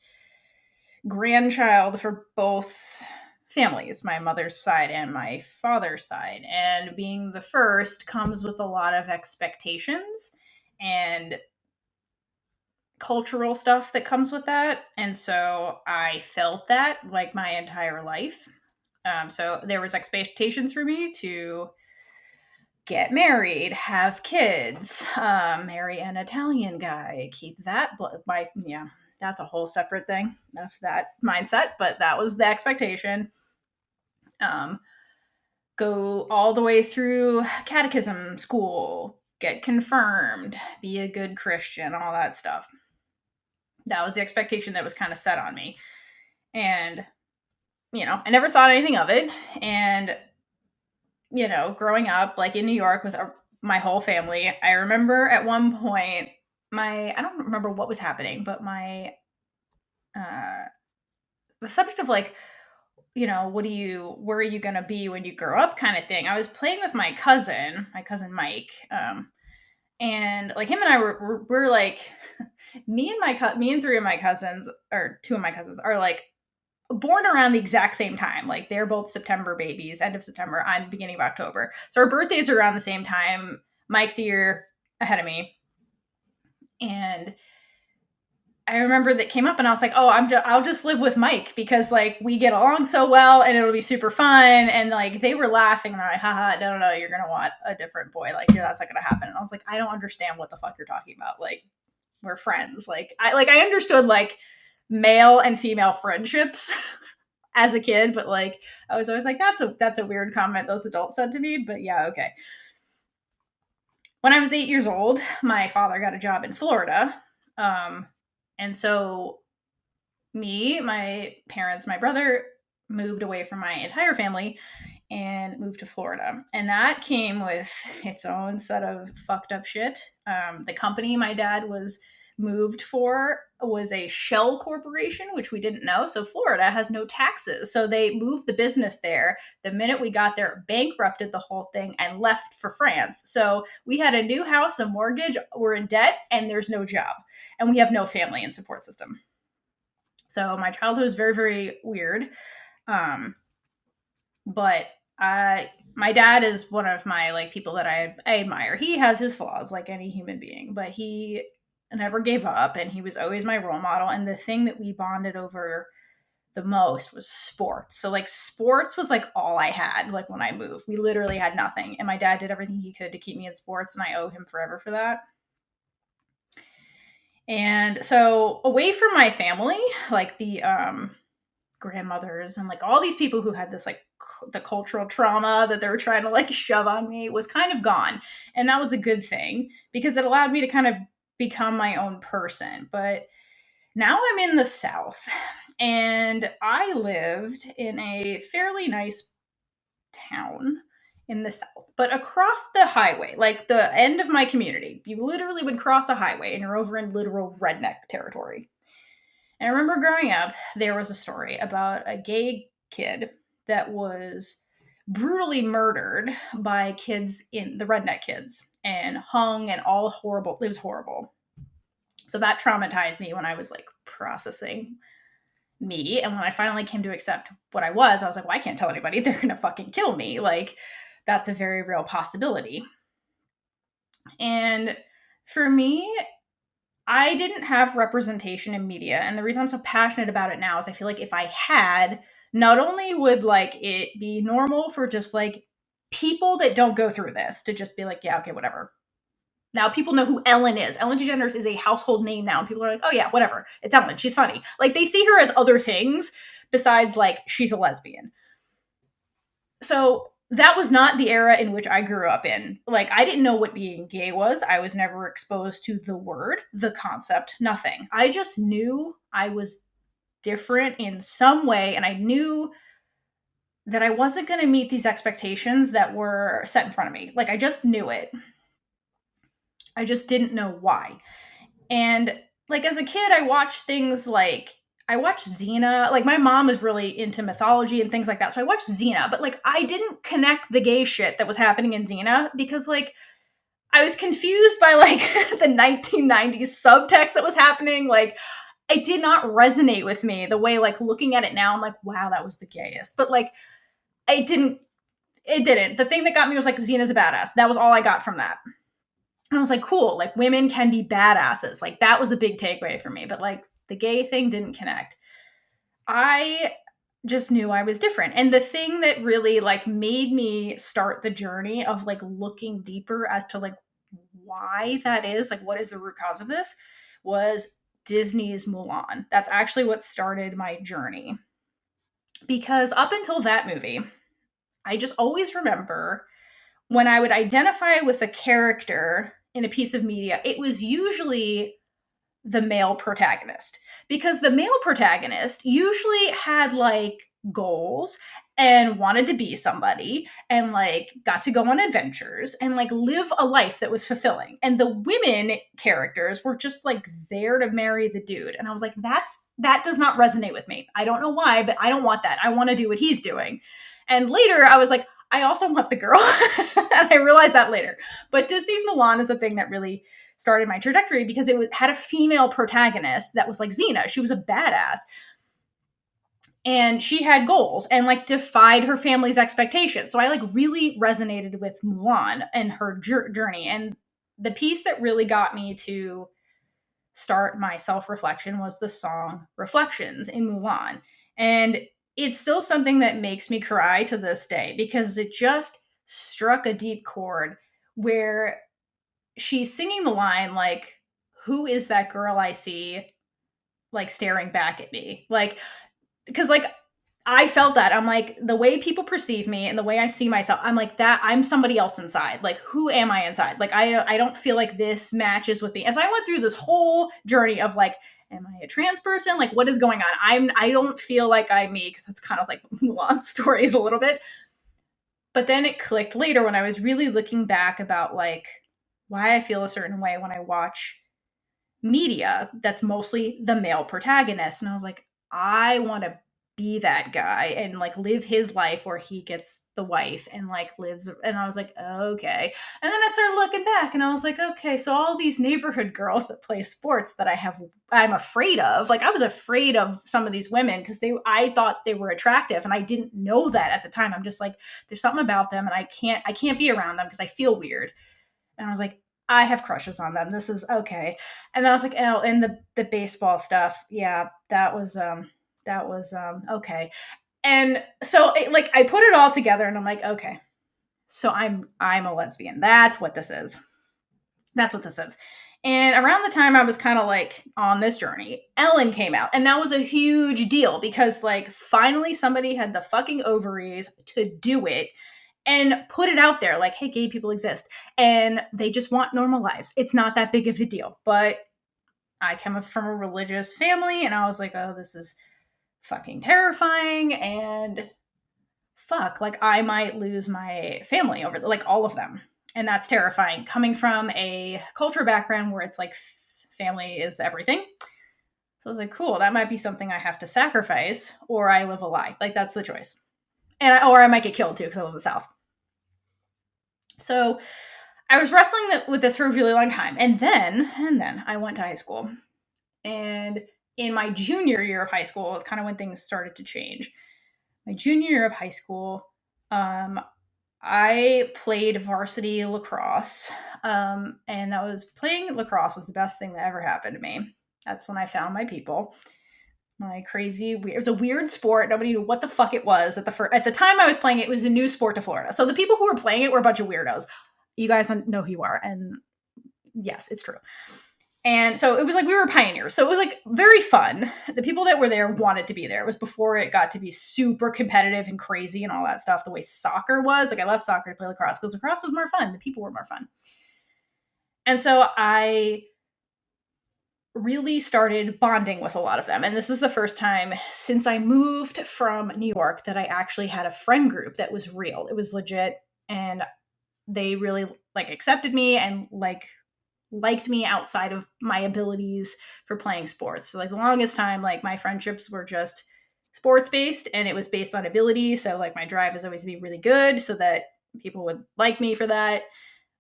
grandchild for both families, my mother's side and my father's side. And being the first comes with a lot of expectations and cultural stuff that comes with that. And so I felt that like my entire life. So there was expectations for me to get married, have kids, marry an Italian guy, keep that that's a whole separate thing of that mindset, but that was the expectation. Go all the way through catechism school, get confirmed, be a good Christian, all that stuff. That was the expectation that was kind of set on me. And, I never thought anything of it. And, growing up, like in New York with my whole family, I remember at one point, I don't remember what was happening, but the subject of like, where are you going to be when you grow up kind of thing. I was playing with my cousin Mike. And like him and I were like, me and three of my cousins, or two of my cousins, are like born around the exact same time. Like they're both September babies, end of September. I'm beginning of October. So our birthdays are around the same time. Mike's a year ahead of me. And I remember that came up and I was like, oh, I'll just live with Mike because like we get along so well and it'll be super fun. And like they were laughing and they're like, haha, no, you're going to want a different boy. Like, that's not going to happen. And I was like, I don't understand what the fuck you're talking about. Like, we're friends. Like I understood like male and female friendships as a kid, but like I was always like, that's a weird comment those adults said to me. But yeah, okay. When I was 8 years old, my father got a job in Florida. And so me, my parents, my brother moved away from my entire family and moved to Florida. And that came with its own set of fucked up shit. The company my dad was moved for was a shell corporation, which we didn't know. So Florida has no taxes. So they moved the business there. The minute we got there, bankrupted the whole thing and left for France. So we had a new house, a mortgage, we're in debt, and there's no job. And we have no family and support system. So my childhood was very, very weird. But my dad is one of my like people that I admire. He has his flaws like any human being, but he never gave up and he was always my role model. And the thing that we bonded over the most was sports. So like sports was like all I had. Like when I moved, we literally had nothing. And my dad did everything he could to keep me in sports. And I owe him forever for that. And so away from my family, like the grandmothers and like all these people who had this like the cultural trauma that they were trying to like shove on me was kind of gone. And that was a good thing because it allowed me to kind of become my own person. But now I'm in the South and I lived in a fairly nice town in the South, but across the highway, like the end of my community, you literally would cross a highway and you're over in literal redneck territory. And I remember growing up, there was a story about a gay kid that was brutally murdered by kids in the redneck kids and hung and all horrible. It was horrible. So that traumatized me when I was like processing me. And when I finally came to accept what I was like, well, I can't tell anybody. They're going to fucking kill me. Like, that's a very real possibility. And for me, I didn't have representation in media. And the reason I'm so passionate about it now is I feel like if I had, not only would like it be normal for just like people that don't go through this to just be like, yeah, okay, whatever. Now people know who Ellen is. Ellen DeGeneres is a household name now. And people are like, oh yeah, whatever. It's Ellen. She's funny. Like they see her as other things besides like she's a lesbian. So that was not the era in which I grew up in. Like, I didn't know what being gay was. I was never exposed to the word, the concept, nothing. I just knew I was different in some way, and I knew that I wasn't going to meet these expectations that were set in front of me. Like, I just knew it. I just didn't know why. And, like, as a kid, I watched things like I watched Xena. Like, my mom was really into mythology and things like that. So I watched Xena, but like, I didn't connect the gay shit that was happening in Xena because like, I was confused by like the 1990s subtext that was happening. Like, it did not resonate with me the way like looking at it now, I'm like, wow, that was the gayest. But like, it didn't. The thing that got me was like, Xena's a badass. That was all I got from that. And I was like, cool, like women can be badasses. Like that was the big takeaway for me. But like, the gay thing didn't connect. I just knew I was different. And the thing that really like made me start the journey of like looking deeper as to like why that is, like what is the root cause of this, was Disney's Mulan. That's actually what started my journey. Because up until that movie, I just always remember when I would identify with a character in a piece of media, it was usually the male protagonist, because the male protagonist usually had like goals and wanted to be somebody and like got to go on adventures and like live a life that was fulfilling. And the women characters were just like there to marry the dude. And I was like, that does not resonate with me. I don't know why, but I don't want that. I want to do what he's doing. And later I was like, I also want the girl. And I realized that later. But Disney's Mulan is the thing that really started my trajectory because it had a female protagonist that was like Xena. She was a badass. And she had goals and like defied her family's expectations. So I like really resonated with Mulan and her journey. And the piece that really got me to start my self-reflection was the song Reflections in Mulan. And it's still something that makes me cry to this day because it just struck a deep chord where she's singing the line like, who is that girl I see like staring back at me? Like, because like I felt that. I'm like, the way people perceive me and the way I see myself, I'm like that I'm somebody else inside. Like, who am I inside? Like, I don't feel like this matches with me. And so I went through this whole journey of like, am I a trans person? Like, what is going on? I don't feel like I'm me, because that's kind of like Mulan's stories a little bit. But then it clicked later when I was really looking back about like why I feel a certain way when I watch media that's mostly the male protagonist. And I was like, I want to be that guy and like live his life where he gets the wife and like lives. And I was like, okay. And then I started looking back and I was like, okay, so all these neighborhood girls that play sports that I'm afraid of, like I was afraid of some of these women because I thought they were attractive and I didn't know that at the time. I'm just like, there's something about them and I can't be around them because I feel weird. And I was like, I have crushes on them. This is okay. And then I was like, oh, and the baseball stuff. Yeah, that was okay. And so like I put it all together and I'm like, okay, so I'm a lesbian. That's what this is. That's what this is. And around the time I was kind of like on this journey, Ellen came out. And that was a huge deal because like finally somebody had the fucking ovaries to do it and put it out there like, hey, gay people exist and they just want normal lives. It's not that big of a deal. But I come from a religious family and I was like, oh, this is fucking terrifying and fuck, like I might lose my family over like all of them. And that's terrifying coming from a culture background where it's like family is everything. So I was like, cool, that might be something I have to sacrifice or I live a lie. Like that's the choice. Or I might get killed too because I live in the South. So I was wrestling with this for a really long time. And then I went to high school. And in my junior year of high school was kind of when things started to change. My junior year of high school, I played varsity lacrosse. And that was playing lacrosse was the best thing that ever happened to me. That's when I found my people. My crazy, it was a weird sport. Nobody knew what the fuck it was. At the time I was playing it, it was a new sport to Florida. So the people who were playing it were a bunch of weirdos. You guys know who you are. And yes, it's true. And so it was like we were pioneers. So it was like very fun. The people that were there wanted to be there. It was before it got to be super competitive and crazy and all that stuff, the way soccer was. Like I left soccer to play lacrosse because lacrosse was more fun. The people were more fun. And so I really started bonding with a lot of them. And this is the first time since I moved from New York that I actually had a friend group that was real. It was legit. And they really like accepted me and like liked me outside of my abilities for playing sports. So like the longest time, like my friendships were just sports based and it was based on ability. So like my drive was always to be really good so that people would like me for that.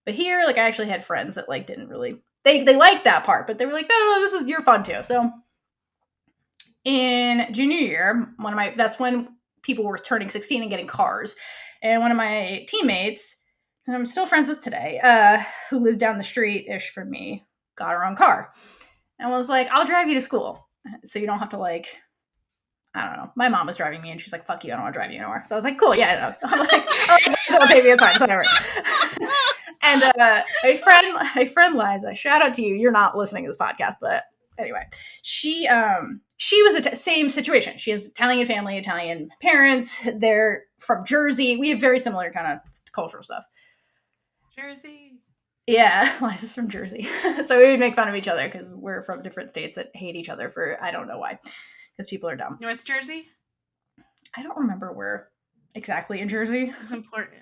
But here, like I actually had friends that like didn't really, they liked that part, but they were like, no, you're fun too. So in junior year, that's when people were turning 16 and getting cars. And one of my teammates, and I'm still friends with today, who lives down the street-ish from me, got her own car. And was like, I'll drive you to school. So you don't have to like, I don't know. My mom was driving me and she's like, fuck you, I don't want to drive you anymore. So I was like, cool, yeah, I know. I'm like, oh, baby, it's fine, whatever. And my friend Liza, shout out to you. You're not listening to this podcast, but anyway, she was same situation. She has Italian family, Italian parents. They're from Jersey. We have very similar kind of cultural stuff. Jersey. Yeah, Liza's from Jersey. So we would make fun of each other because we're from different states that hate each other for, I don't know why, because people are dumb. North Jersey? I don't remember where exactly in Jersey. It's important.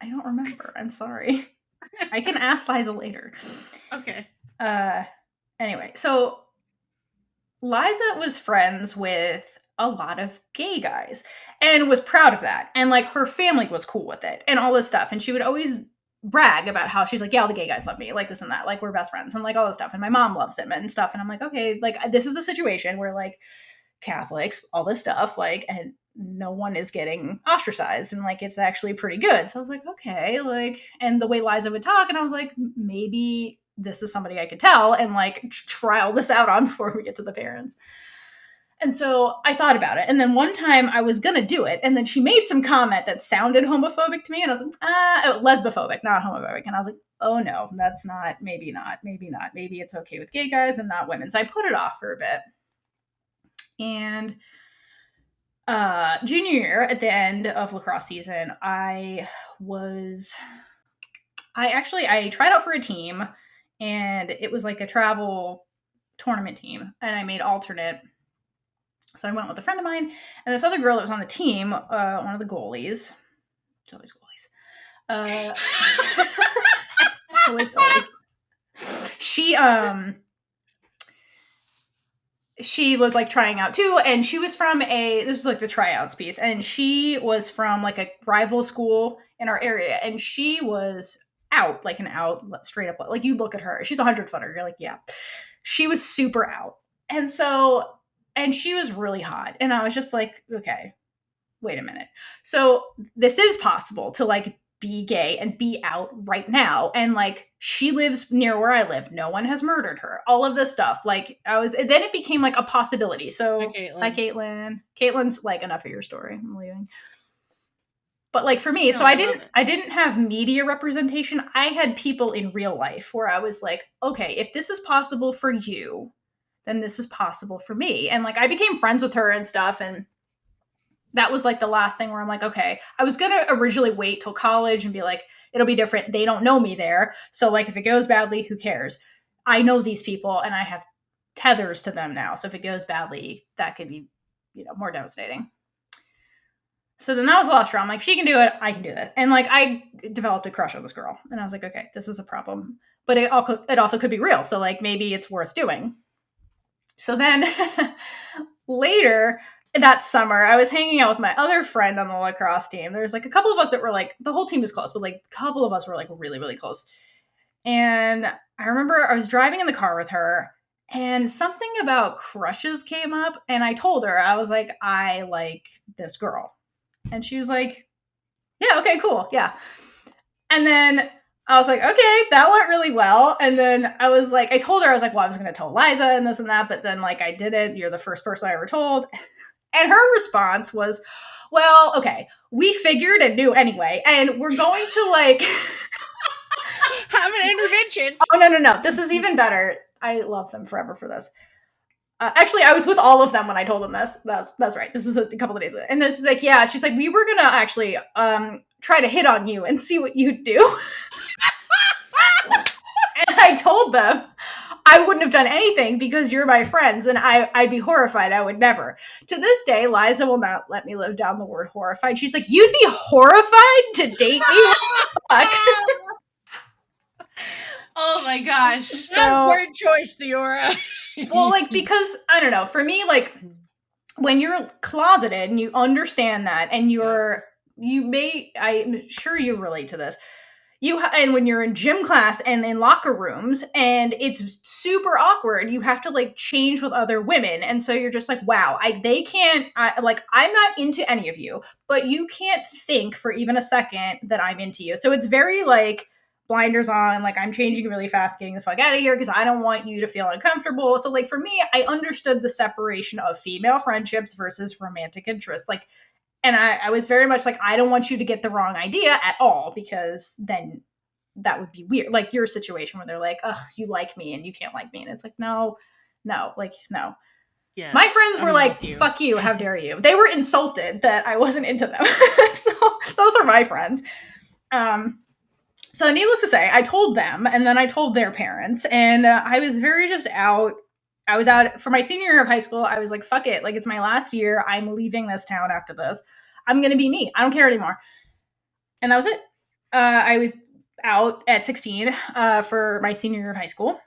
I don't remember. I'm sorry. I can ask Liza later. Okay. Anyway, so Liza was friends with a lot of gay guys and was proud of that. And like her family was cool with it and all this stuff. And she would always brag about how she's like, yeah, all the gay guys love me, like this and that, like we're best friends and like all this stuff. And my mom loves him and stuff. And I'm like, okay, like this is a situation where like Catholics, all this stuff, like, and no one is getting ostracized, and like it's actually pretty good. So I was like, okay, like, and the way Liza would talk, and I was like, maybe this is somebody I could tell and like trial this out on before we get to the parents. And so I thought about it. And then one time I was going to do it. And then she made some comment that sounded homophobic to me. And I was like, lesbophobic, not homophobic. And I was like, oh no, that's not, maybe not. Maybe it's okay with gay guys and not women. So I put it off for a bit. And junior year, at the end of lacrosse season, I tried out for a team, and it was like a travel tournament team. And I made alternate. So I went with a friend of mine, and this other girl that was on the team, one of the goalies. It's always goalies. Always goalies. She was like trying out too, and she was from this was like the tryouts piece, and she was from like a rival school in our area, and she was out, like an out, straight up, like you look at her, she's 100-footer, you're like, yeah. She was super out. And she was really hot. And I was just like, okay, wait a minute. So this is possible to like be gay and be out right now. And like, she lives near where I live. No one has murdered her. All of this stuff. Like then it became like a possibility. So hi, Caitlyn. Caitlyn's like, enough of your story. I'm leaving. But like for me, so I didn't have media representation. I had people in real life where I was like, okay, if this is possible for you, then this is possible for me. And like, I became friends with her and stuff. And that was like the last thing where I'm like, okay, I was going to originally wait till college and be like, it'll be different. They don't know me there. So like, if it goes badly, who cares? I know these people and I have tethers to them now. So if it goes badly, that could be, more devastating. So then that was the last straw. I'm like, she can do it. I can do that. And like, I developed a crush on this girl. And I was like, okay, this is a problem. But it also could be real. So like, maybe it's worth doing. So then later that summer, I was hanging out with my other friend on the lacrosse team. There's like a couple of us that were like, the whole team was close, but like a couple of us were like really, really close. And I remember I was driving in the car with her, and something about crushes came up. And I told her, I was like, I like this girl. And she was like, yeah, okay, cool. Yeah. And then I was like, okay, that went really well. And then I was like, I told her, I was like, well, I was going to tell Liza and this and that, but then like I didn't. You're the first person I ever told. And her response was, well, okay, we figured and knew anyway, and we're going to like have an intervention. Oh, no. This is even better. I love them forever for this. Actually, I was with all of them when I told them this. That's right. This is a couple of days ago. And then she's like, yeah, she's like, we were going to actually try to hit on you and see what you'd do. And I told them I wouldn't have done anything because you're my friends, and I'd be horrified. I would never. To this day, Liza will not let me live down the word horrified. She's like, you'd be horrified to date me? What the fuck? Oh my gosh. So, word choice, Theora. Well, like, because, I don't know, for me, like, when you're closeted and you understand that, and I'm sure you relate to this, and when you're in gym class and in locker rooms and it's super awkward, you have to like change with other women. And so you're just like, wow, I'm not into any of you, but you can't think for even a second that I'm into you. So it's very like blinders on, like I'm changing really fast, getting the fuck out of here because I don't want you to feel uncomfortable. So like for me, I understood the separation of female friendships versus romantic interest. Like, and I was very much like, I don't want you to get the wrong idea at all, because then that would be weird. Like your situation where they're like, oh, you like me and you can't like me. And it's like, no. Yeah, my friends were like, fuck you, how dare you? They were insulted that I wasn't into them. So those are my friends. So needless to say, I told them, and then I told their parents, and I was very just out. I was out for my senior year of high school. I was like, fuck it. Like, it's my last year. I'm leaving this town after this. I'm going to be me. I don't care anymore. And that was it. I was out at 16 for my senior year of high school,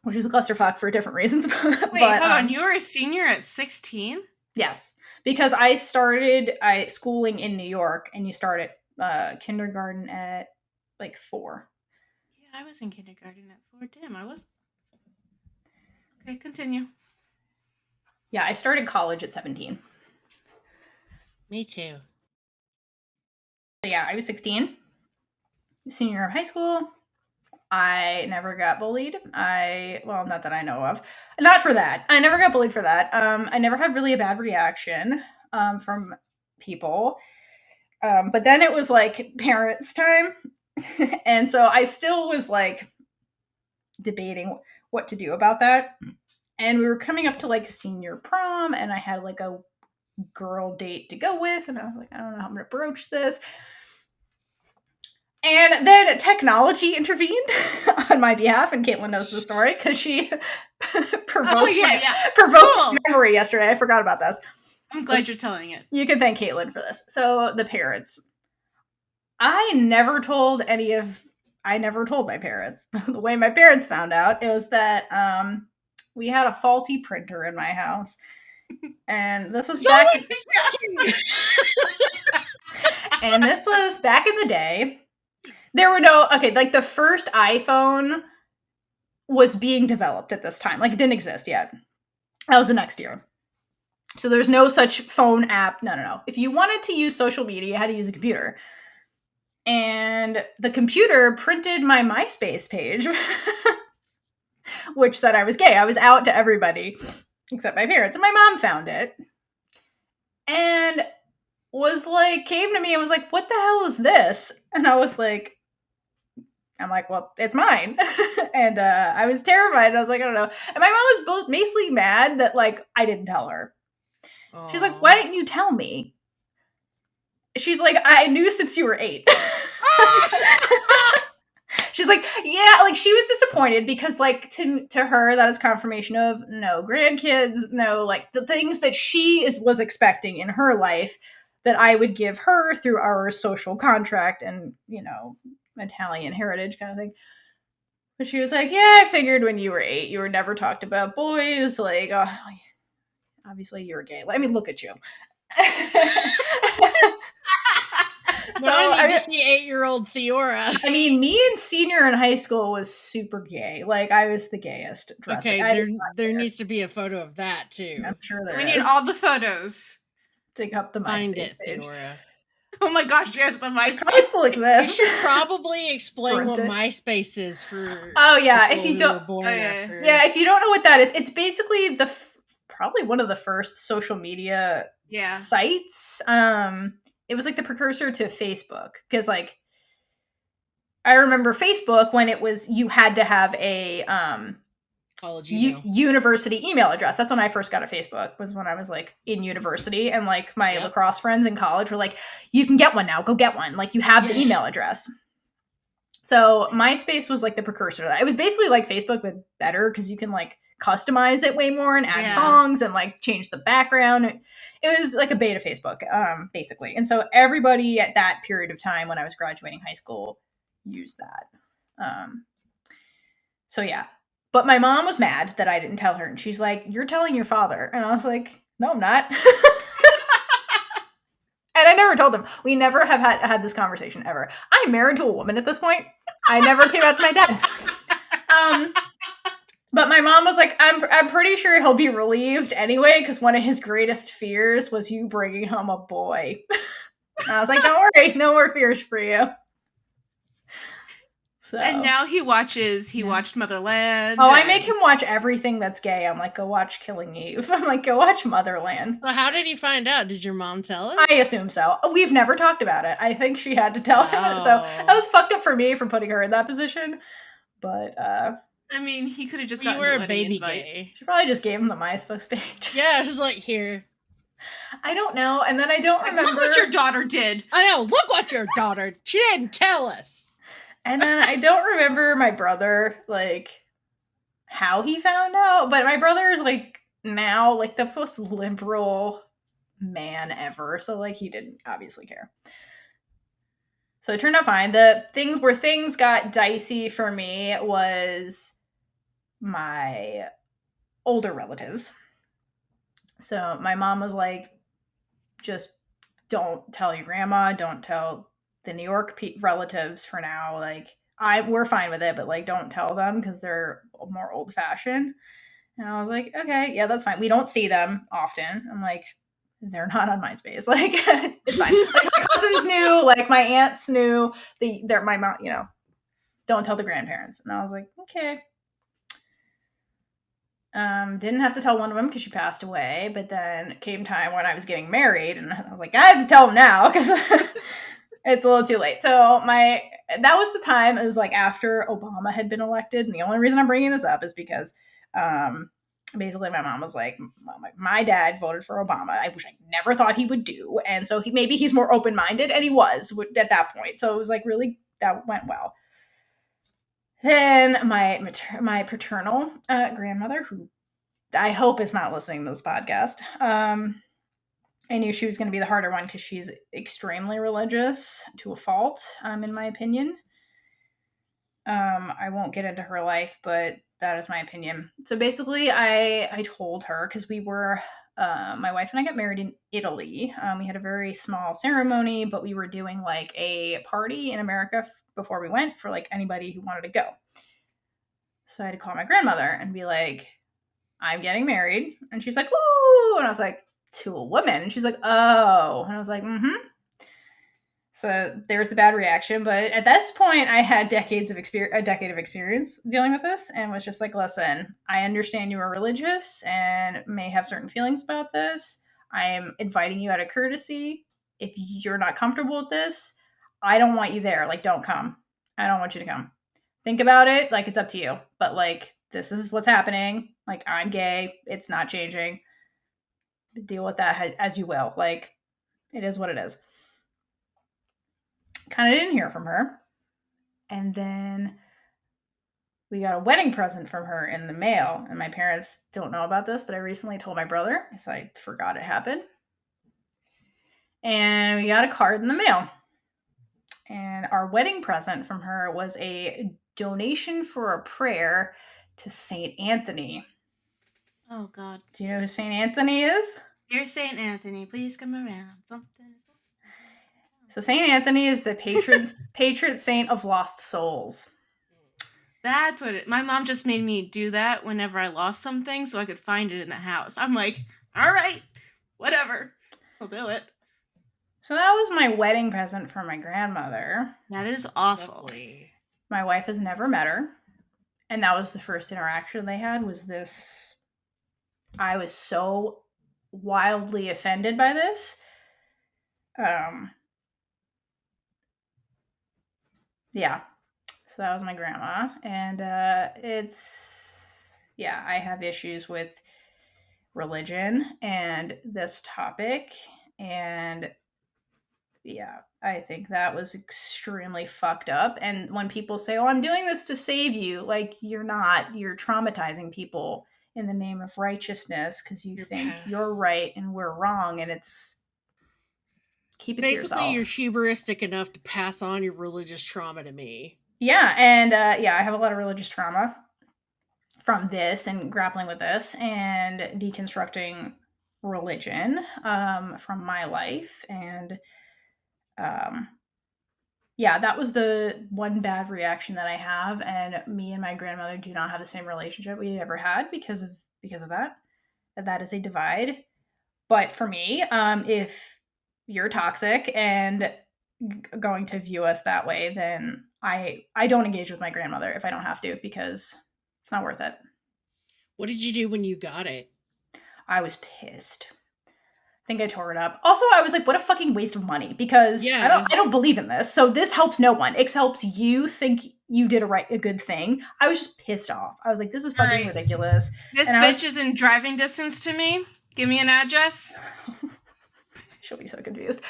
which was a clusterfuck for different reasons. Wait, hold on. You were a senior at 16? Yes. Because I started schooling in New York, and you start at kindergarten at like 4. Yeah, I was in kindergarten at 4. Damn, I was. Okay, continue. Yeah, I started college at 17. Me too. So yeah, I was 16. Senior year of high school. I never got bullied. Well, not that I know of. Not for that. I never got bullied for that. I never had really a bad reaction from people. But then it was like parents' time. And so I still was like debating what to do about that. And we were coming up to like senior prom, and I had like a girl date to go with. And I was like, I don't know how I'm going to broach this. And then technology intervened on my behalf, and Caitlyn knows the story because she provoked my memory yesterday. I forgot about this. I'm glad you're telling it. You can thank Caitlyn for this. So the parents. I never told my parents. The way my parents found out is that we had a faulty printer in my house. And this was back and this was back in the day. There were like the first iPhone was being developed at this time. Like it didn't exist yet. That was the next year. So there's no such phone app. No. If you wanted to use social media, you had to use a computer. And the computer printed my MySpace page, which said I was gay. I was out to everybody except my parents. And my mom found it. And came to me and was like, what the hell is this? And I'm like, well, it's mine. And I was terrified. I was like, I don't know. And my mom was basically mad that like I didn't tell her. Aww. She's like, why didn't you tell me? She's like, I knew since you were 8. She's like, yeah, like she was disappointed because like to her that is confirmation of no grandkids, no like the things that she was expecting in her life that I would give her through our social contract and, Italian heritage kind of thing. But she was like, yeah, I figured when you were 8, you were never talked about boys. Like, obviously you're gay. I mean, look at you. So I need to see 8-year-old Theora. I mean, me in senior in high school was super gay. Like I was the gayest dressing. Okay, there needs to be a photo of that too. I'm sure there is. We need all the photos. Dig up the MySpace page. Theora. Oh my gosh, yes, the MySpace. Probably still exists. You should probably explain what MySpace is for. Oh yeah, if you don't. Yeah, if you don't know what that is, it's basically probably one of the first social media sites. It was like the precursor to Facebook because like I remember Facebook when it was you had to have a college university email address. That's when I first got a Facebook, was when I was like in university, and like my lacrosse friends in college were like, you can get one now, go get one, like you have the email address. So MySpace was like the precursor to that. It was basically like Facebook but better because you can like customize it way more and add songs and like change the background. It was like a beta Facebook, basically. And so everybody at that period of time when I was graduating high school used that. So yeah. But my mom was mad that I didn't tell her. And she's like, you're telling your father. And I was like, no, I'm not. And I never told him. We never have had this conversation ever. I'm married to a woman at this point. I never came out to my dad. But my mom was like, I'm pretty sure he'll be relieved anyway, because one of his greatest fears was you bringing home a boy. And I was like, don't worry, no more fears for you. So. And now he watched Motherland. Oh, I make him watch everything that's gay. I'm like, go watch Killing Eve. I'm like, go watch Motherland. So how did he find out? Did your mom tell him? I assume so. We've never talked about it. I think she had to tell him. So that was fucked up for me for putting her in that position. But I mean, he could have just gotten a baby gay. She probably just gave him the MySpace page. Yeah, she's like, here. I don't know. And then I don't remember. Look what your daughter did. I know. Look what your daughter. She didn't tell us. And then I don't remember my brother, like, how he found out. But my brother is, like, now, like, the most liberal man ever. So, like, he didn't obviously care. So it turned out fine. The thing where things got dicey for me was my older relatives. So my mom was like, just don't tell your grandma, don't tell the New York relatives for now. Like, we're fine with it, but like, don't tell them because they're more old fashioned. And I was like, okay, yeah, that's fine. We don't see them often. I'm like, they're not on MySpace. Like, it's fine. Like, my cousins knew, like, my aunts knew. They're my mom, don't tell the grandparents. And I was like, okay. Didn't have to tell one of them because she passed away. But then came time when I was getting married, and I was like, I have to tell them now because it's a little too late. So that was the time. It was like after Obama had been elected, and the only reason I'm bringing this up is because basically my mom was like, my dad voted for Obama, which I never thought he would do, and so maybe he's more open-minded, and he was at that point. So it was like really that went well. Then my paternal grandmother, who I hope is not listening to this podcast, I knew she was going to be the harder one because she's extremely religious to a fault, in my opinion. I won't get into her life, but that is my opinion. So basically, I told her because we were, my wife and I got married in Italy. We had a very small ceremony, but we were doing like a party in America before we went for like anybody who wanted to go. So I had to call my grandmother and be like, I'm getting married. And she's like, ooh. And I was like, to a woman. And she's like, oh. And I was like, mm-hmm. So there's the bad reaction. But at this point, I had a decade of experience dealing with this, and was just like, listen, I understand you are religious and may have certain feelings about this. I am inviting you out of courtesy. If you're not comfortable with this, I don't want you there. Like, don't come. I don't want you to come. Think about it. Like, it's up to you. But like, this is what's happening. Like, I'm gay. It's not changing. Deal with that as you will. Like, it is what it is. Kind of didn't hear from her. And then we got a wedding present from her in the mail. And my parents don't know about this, but I recently told my brother, so I forgot it happened. And we got a card in the mail. And our wedding present from her was a donation for a prayer to St. Anthony. Oh, God. Do you know who St. Anthony is? Dear St. Anthony, please come around. Something. So St. Anthony is the patron saint of lost souls. That's what my mom just made me do that whenever I lost something so I could find it in the house. I'm like, all right, whatever. I'll do it. So that was my wedding present for my grandmother. That is awful. Lovely. My wife has never met her. And that was the first interaction they had, was this. I was so wildly offended by this. Yeah. So that was my grandma. And I have issues with religion and this topic. And yeah, I think that was extremely fucked up. And when people say, oh, I'm doing this to save you, like, you're not. You're traumatizing people in the name of righteousness because you think you're right and we're wrong. And it's, keep it basically to yourself. You're hubristic enough to pass on your religious trauma to me. Yeah, and I have a lot of religious trauma from this and grappling with this and deconstructing religion from my life. And that was the one bad reaction that I have. And me and my grandmother do not have the same relationship we ever had because of that. That is a divide. But for me, if you're toxic and going to view us that way, then I don't engage with my grandmother if I don't have to, because it's not worth it. What did you do when you got it? I was pissed. I think I tore it up. Also, I was like, what a fucking waste of money, because I don't believe in this. So this helps no one. It helps you think you did a good thing. I was just pissed off. I was like, this is fucking ridiculous. This bitch is in driving distance to me. Give me an address. She'll be so confused.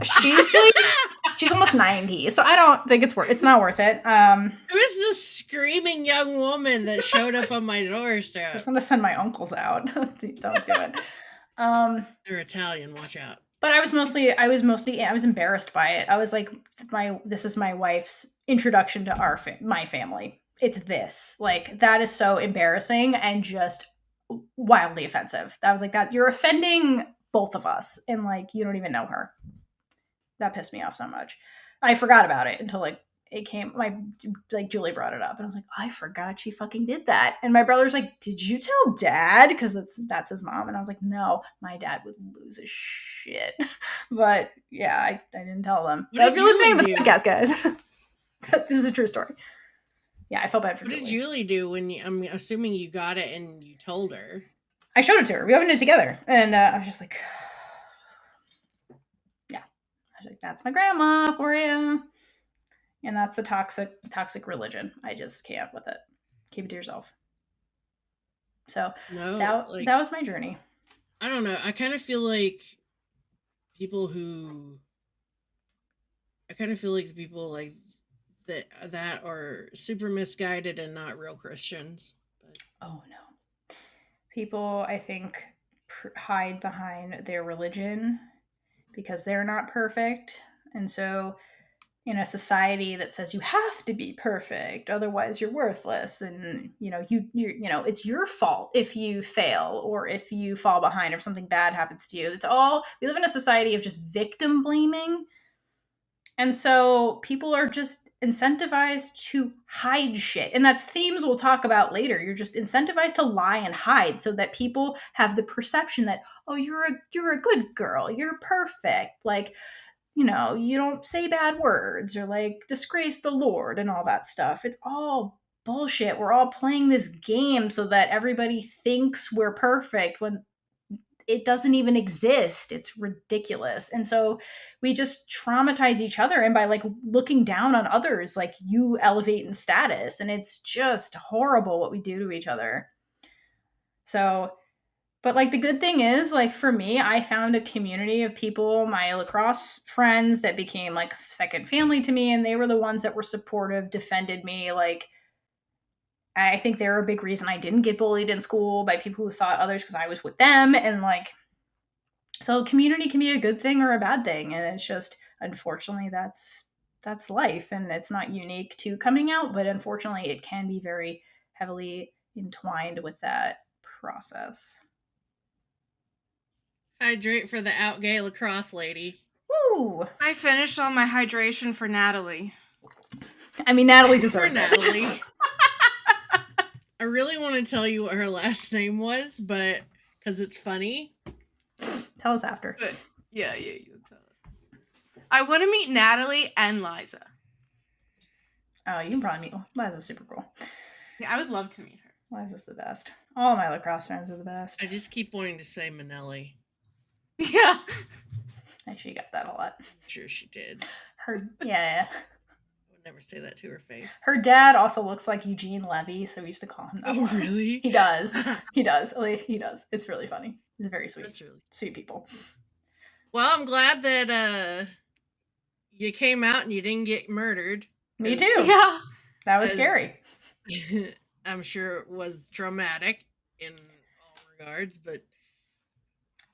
She's almost 90, so I don't think it's not worth it. Who is this screaming young woman that showed up on my doorstep? I'm just gonna send my uncles out. Don't do it. They're Italian. Watch out. But I was embarrassed by it. I was like, this is my wife's introduction to my family. It's this. Like, that is so embarrassing and just wildly offensive. I was like, that you're offending both of us, and like, you don't even know her. That pissed me off so much. I forgot about it until like Julie brought it up, and I was like, I forgot she fucking did that. And my brother's like, did you tell dad? Because that's his mom. And I was like, no, my dad would lose his shit. But yeah, I didn't tell them. What So did if you're listening to Julie the do? podcast, guys, this is a true story. Yeah, I felt bad for What Julie. did Julie do when you? I'm assuming you got it and you told her. I showed it to her. We opened it together, and I was just like, yeah. I was like, that's my grandma for you. And that's the toxic religion. I just can't with it. Keep it to yourself. So No, that was my journey. I don't know. I kind of feel like people like that are super misguided and not real Christians. But. Oh no. People, I think, hide behind their religion because they're not perfect. And so in a society that says you have to be perfect, otherwise you're worthless, and you it's your fault if you fail or if you fall behind or if something bad happens to you. We live in a society of just victim blaming. And so people are just incentivized to hide shit. And that's themes we'll talk about later. You're just incentivized to lie and hide so that people have the perception that, oh, you're a good girl, you're perfect. Like, you don't say bad words or like disgrace the Lord and all that stuff. It's all bullshit. We're all playing this game so that everybody thinks we're perfect when it doesn't even exist. It's ridiculous. And so we just traumatize each other. And by like looking down on others, like you elevate in status. And it's just horrible what we do to each other. So, but like the good thing is, like for me, I found a community of people, my lacrosse friends that became like second family to me. And they were the ones that were supportive, defended me. Like, I think they're a big reason I didn't get bullied in school by people who thought others because I was with them. And like, so community can be a good thing or a bad thing. And it's just, unfortunately, that's life. And it's not unique to coming out, but unfortunately it can be very heavily entwined with that process. Hydrate for the out gay lacrosse lady. Woo! I finished all my hydration for Natalie. I mean, Natalie deserves For it. Natalie. I really want to tell you what her last name was, but because it's funny. Tell us after. Good. Yeah, you'll tell it. I want to meet Natalie and Liza. Oh, you can probably meet Liza's super cool. Yeah, I would love to meet her. Liza's the best. All my lacrosse friends are the best. I just keep wanting to say Manelli. Yeah. She got that a lot. I'm sure she did. Yeah. I would never say that to her face. Her dad also looks like Eugene Levy, so we used to call him that. Oh, really? He does. He does. He does. It's really funny. He's very sweet. That's really sweet people. Well, I'm glad that you came out and you didn't get murdered. Me too. Yeah. That was scary. I'm sure it was traumatic in all regards, but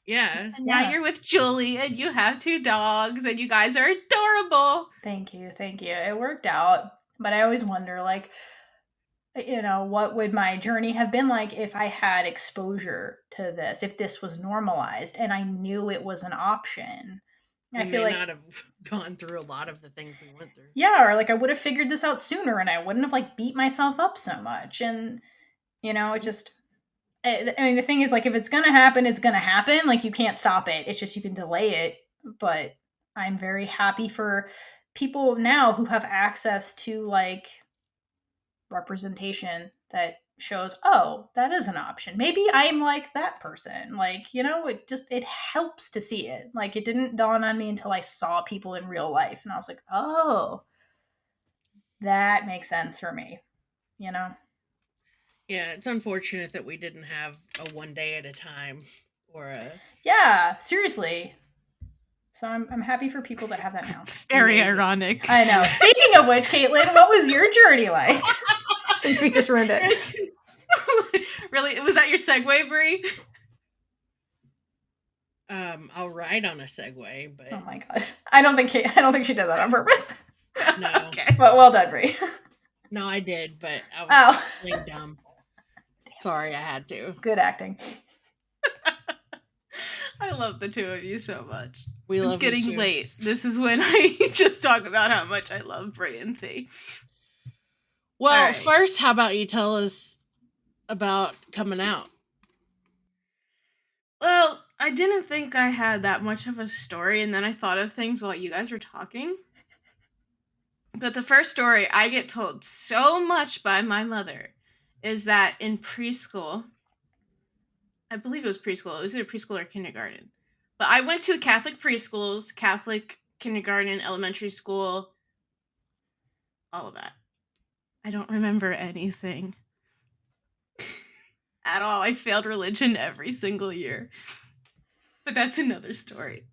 yeah. And now you're with Julie and you have 2 dogs and you guys are adorable. Thank you. It worked out. But I always wonder, like, what would my journey have been like if I had exposure to this, if this was normalized and I knew it was an option. I feel like not have gone through a lot of the things we went through. Yeah, or like I would have figured this out sooner and I wouldn't have like beat myself up so much. And it just, I mean, the thing is, like, if it's gonna happen, it's gonna happen. Like, you can't stop it. It's just you can delay it. But I'm very happy for people now who have access to like representation that shows, oh, that is an option. Maybe I'm like that person. Like, it helps to see it. Like, it didn't dawn on me until I saw people in real life. And I was like, oh, that makes sense for me, Yeah, it's unfortunate that we didn't have a one day at a time or a... Yeah, seriously. So I'm happy for people that have that now. It's very ironic. I know. Speaking of which, Caitlyn, what was your journey like? Since we just ruined it. Really? Was that your segue, Brie? I'll ride on a segue, but... Oh my god. I don't think she did that on purpose. No. Okay. But well done, Brie. No, I did, but I was playing dumb. Sorry, I had to. Good acting. I love the 2 of you so much. We It's love getting you too. late. This is when I just talk about how much I love Brie and Thee. Well, right. first, how about you tell us about coming out? Well, I didn't think I had that much of a story, and then I thought of things while you guys were talking. But the first story I get told so much by my mother is that in preschool, I believe it was preschool, it was either preschool or kindergarten. But I went to Catholic preschools, Catholic kindergarten, elementary school, all of that. I don't remember anything at all. I failed religion every single year. But that's another story.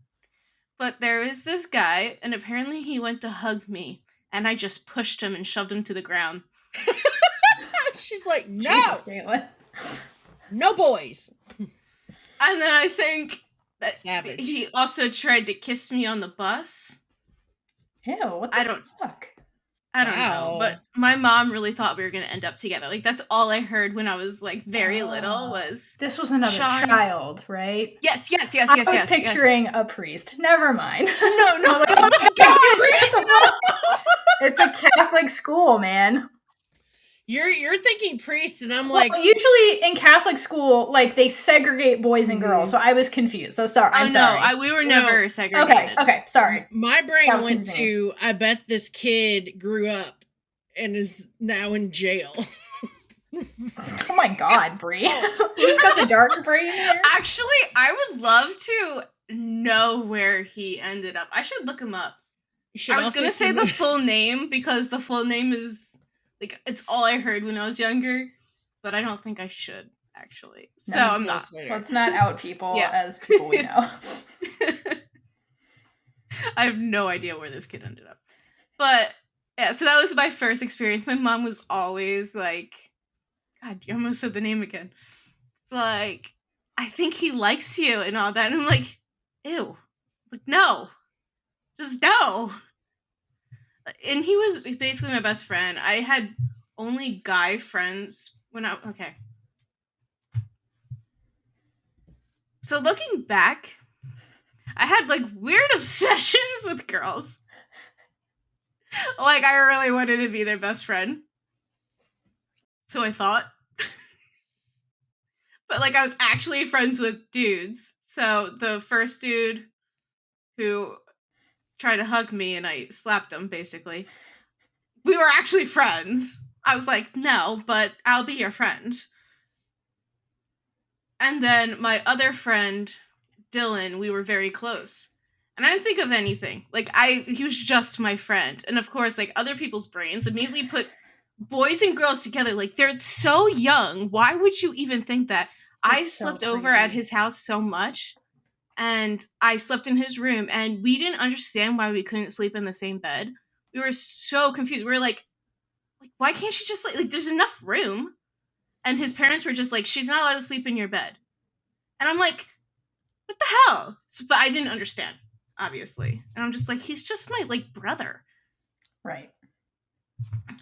But there is this guy, and apparently he went to hug me, and I just pushed him and shoved him to the ground. She's like, no! Jesus, Caitlyn. No boys! And then I think that Savage. he also tried to kiss me on the bus. Ew, what the fuck? I don't know, but my mom really thought we were going to end up together. Like, that's all I heard when I was, like, very little was... This was another child, right? Yes. I was picturing a priest. Never mind. No. Like, oh my God, it's a Catholic school, man. You're thinking priest, and I'm like... usually in Catholic school, like, they segregate boys and girls, so I was confused. So sorry. I'm sorry. No, we were never segregated. Okay, sorry. My brain went to, I bet this kid grew up and is now in jail. Oh my God, Brie. Who's got the dark brain here? Actually, I would love to know where he ended up. I should look him up. I was going to say the full name because the full name is... Like, it's all I heard when I was younger, but I don't think I should, actually. So I'm not. Let's not out people as people we know. I have no idea where this kid ended up. But, yeah, so that was my first experience. My mom was always like, God, you almost said the name again. It's like, I think he likes you and all that. And I'm like, ew. Like, no. Just no. And he was basically my best friend. I had only guy friends when okay. So looking back, I had like weird obsessions with girls. Like I really wanted to be their best friend. So I thought. But like I was actually friends with dudes. So the first dude who tried to hug me and I slapped him, basically. We were actually friends. I was like, no, but I'll be your friend. And then my other friend, Dylan, we were very close. And I didn't think of anything. Like, he was just my friend. And of course, like, other people's brains immediately put boys and girls together. Like, they're so young. Why would you even think that? I slept over at his house so much. And I slept in his room, and we didn't understand why we couldn't sleep in the same bed. We were so confused. We were like why can't she just like there's enough room? And his parents were just like, she's not allowed to sleep in your bed. And I'm like, what the hell? So, but I didn't understand, obviously. And I'm just like, he's just my like brother. Right.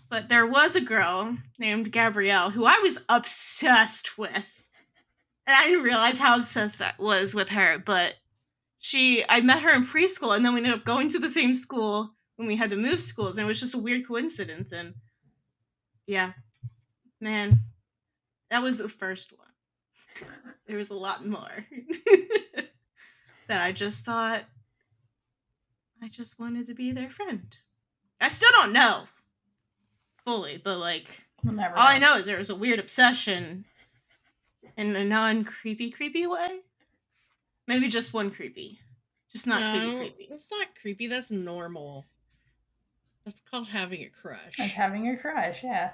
But there was a girl named Gabrielle who I was obsessed with. And I didn't realize how obsessed I was with her, but I met her in preschool, and then we ended up going to the same school when we had to move schools, and it was just a weird coincidence, and yeah, man, that was the first one. There was a lot more that I just thought I just wanted to be their friend. I still don't know fully, but like, all I know is there was a weird obsession. In a non-creepy way? Maybe just one creepy. Just not creepy. That's not creepy. That's normal. That's called having a crush. That's having a crush, yeah.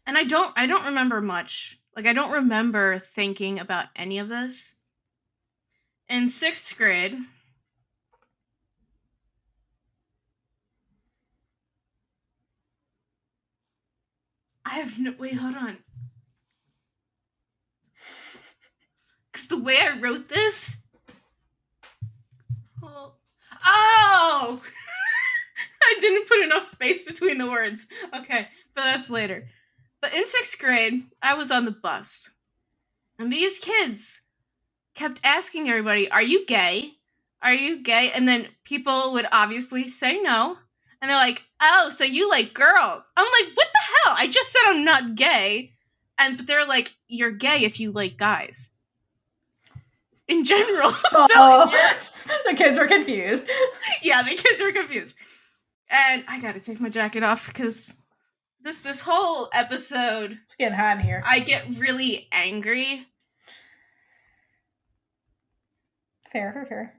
And I don't remember much. Like, I don't remember thinking about any of this. In 6th grade... Wait, hold on. Because the way I wrote this... Oh! I didn't put enough space between the words. Okay, but that's later. But in 6th grade, I was on the bus. And these kids kept asking everybody, are you gay? are you gay? And then people would obviously say no. And they're like, oh, so you like girls. I'm like, what the hell? I just said I'm not gay. But they're like, you're gay if you like guys. In general. The kids were confused. Yeah, the kids were confused. And I gotta take my jacket off because this whole episode, It's getting hot in here. I get really angry. Fair.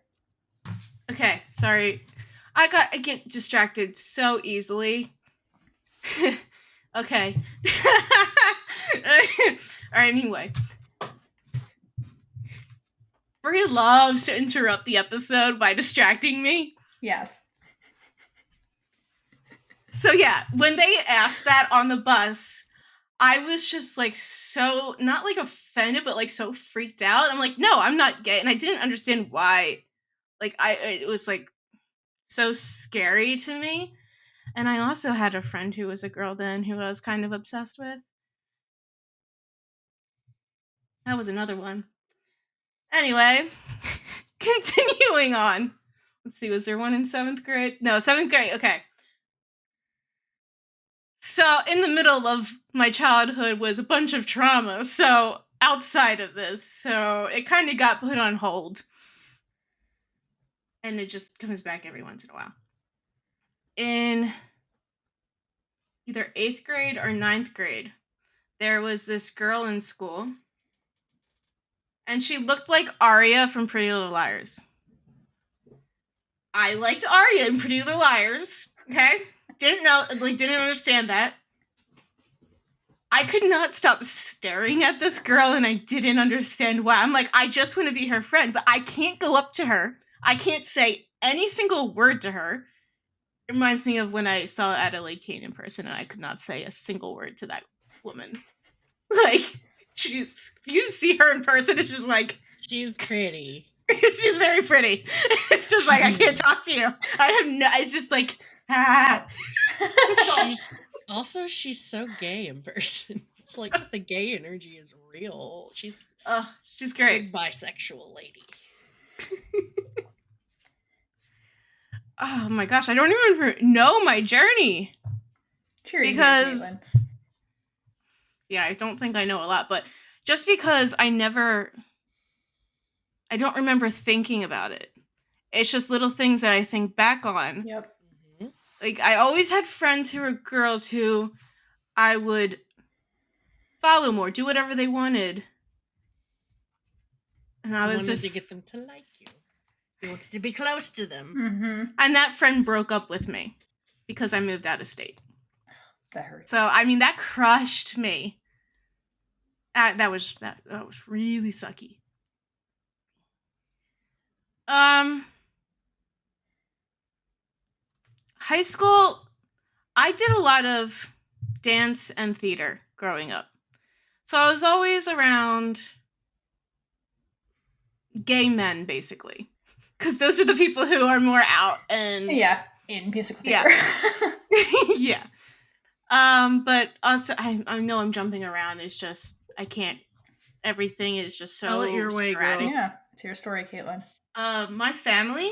Okay, sorry. I get distracted so easily. Okay. Alright, anyway. Brie loves to interrupt the episode by distracting me. Yes. So yeah, when they asked that on the bus, I was just like so, not like offended, but like so freaked out. I'm like, no, I'm not gay. And I didn't understand why. Like, it was like so scary to me. And I also had a friend who was a girl then who I was kind of obsessed with. That was another one. Anyway, continuing on. Let's see, was there one in 7th grade? No, 7th grade, okay. So, in the middle of my childhood was a bunch of trauma, so outside of this, so it kind of got put on hold. And it just comes back every once in a while. In either 8th grade or 9th grade, there was this girl in school, and she looked like Aria from Pretty Little Liars. I liked Aria in Pretty Little Liars, okay? Didn't understand that. I could not stop staring at this girl, and I didn't understand why. I'm like, I just want to be her friend, but I can't go up to her. I can't say any single word to her. It reminds me of when I saw Adelaide Kane in person, and I could not say a single word to that woman. Like, if you see her in person, it's just like... She's pretty. She's very pretty. It's just like, I can't talk to you. It's just like, ah. She's so gay in person. It's like the gay energy is real. She's great. A bisexual lady. Oh my gosh, I don't even know my journey. Sure, because yeah, I don't think I know a lot, but just because I don't remember thinking about it. It's just little things that I think back on. Yep. Like, I always had friends who were girls who I would follow more, do whatever they wanted. And I was just... to get them to like you. You wanted to be close to them. Mm-hmm. And that friend broke up with me because I moved out of state. That hurts. So, I mean, that crushed me. That was really sucky. High school, I did a lot of dance and theater growing up. So I was always around gay men, basically. Because those are the people who are more out and... Yeah, in musical theater. Yeah. Yeah. But also, I know I'm jumping around. It's just, I can't... Everything is just so... Tell it your way, girl. Yeah, it's your story, Caitlyn. My family...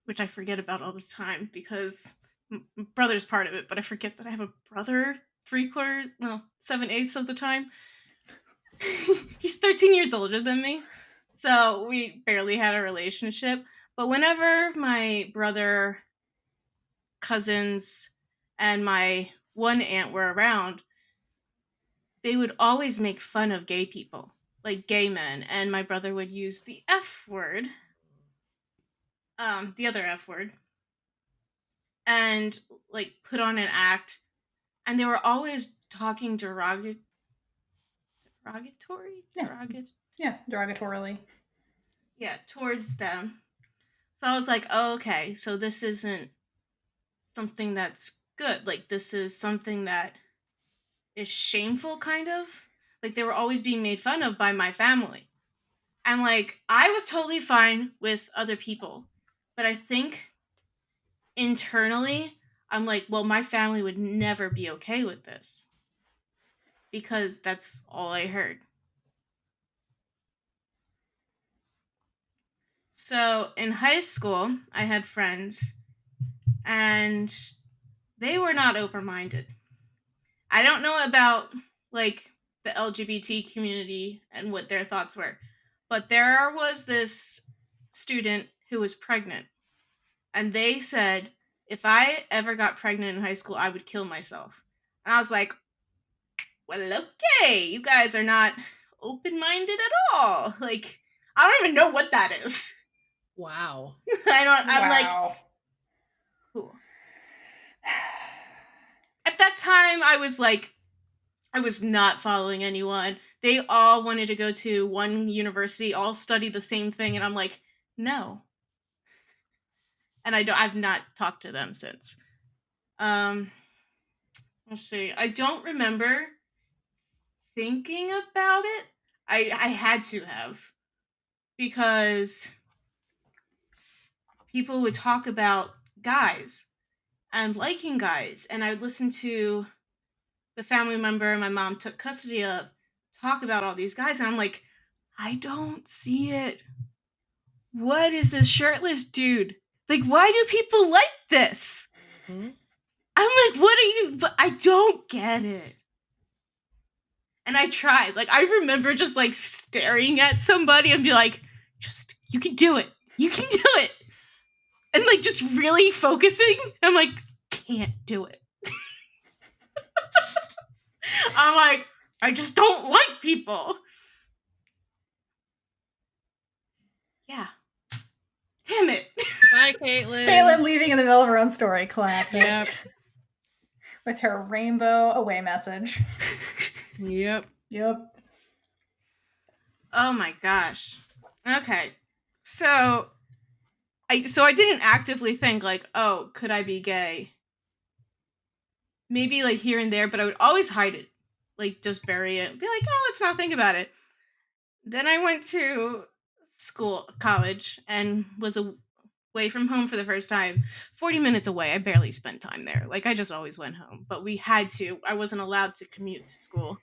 which I forget about all the time because my brother's part of it, but I forget that I have a brother 7/8 of the time. He's 13 years older than me, so we barely had a relationship. But whenever my brother, cousins, and my one aunt were around, they would always make fun of gay people, like gay men, and my brother would use the F word. The other F word, and like put on an act, and they were always talking derogatorily. Yeah, towards them. So I was like, oh, okay, so this isn't something that's good. Like, this is something that is shameful, kind of. Like, they were always being made fun of by my family. And like, I was totally fine with other people. But I think internally, I'm like, well, my family would never be okay with this. Because that's all I heard. So in high school, I had friends, and they were not open-minded. I don't know about like the LGBT community and what their thoughts were, but there was this student who was pregnant, and they said if I ever got pregnant in high school, I would kill myself. And I was like, well, okay, you guys are not open-minded at all. Like, I don't even know what that is. Wow. I'm like, Wow. cool. At that time, I was not following anyone. They all wanted to go to one university, all study the same thing, and I'm like, no. And I've not talked to them since. Let's see. I don't remember thinking about it. I had to have, because people would talk about guys and liking guys, and I would listen to the family member my mom took custody of talk about all these guys, and I'm like, I don't see it. What is this shirtless dude? Like, why do people like this? Mm-hmm. I'm like, what are you? But I don't get it. And I tried. Like, I remember just like staring at somebody and be like, just, you can do it. You can do it. And like just really focusing. I'm like, can't do it. I'm like, I just don't like people. Yeah. Damn it. Bye, Caitlyn. Caitlyn leaving in the middle of her own story. Classic. Yep. With her rainbow away message. Yep. Yep. Oh my gosh. Okay. So I didn't actively think like, oh, could I be gay? Maybe like here and there, but I would always hide it. Like just bury it. Be like, oh, let's not think about it. Then I went to college, and was away from home for the first time. 40 minutes away. I barely spent time there. Like I just always went home. But we had to. I wasn't allowed to commute to school.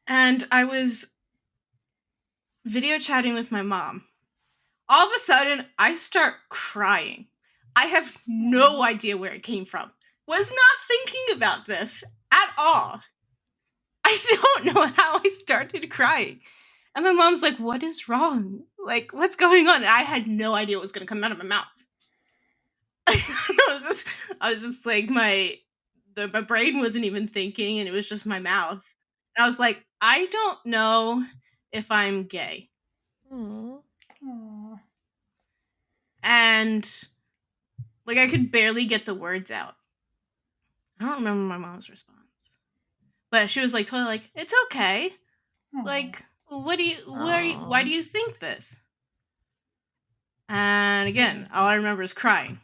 And I was video chatting with my mom. All of a sudden, I start crying. I have no idea where it came from. Was not thinking about this at all. I still don't know how I started crying. And my mom's like, what is wrong? Like, what's going on? And I had no idea what was going to come out of my mouth. I was just like, my brain wasn't even thinking, and it was just my mouth. And I was like, I don't know if I'm gay. Aww. Aww. And like I could barely get the words out. I don't remember my mom's response. But she was like totally like, it's okay. Aww. Like, why do you think this? And again, all I remember is crying.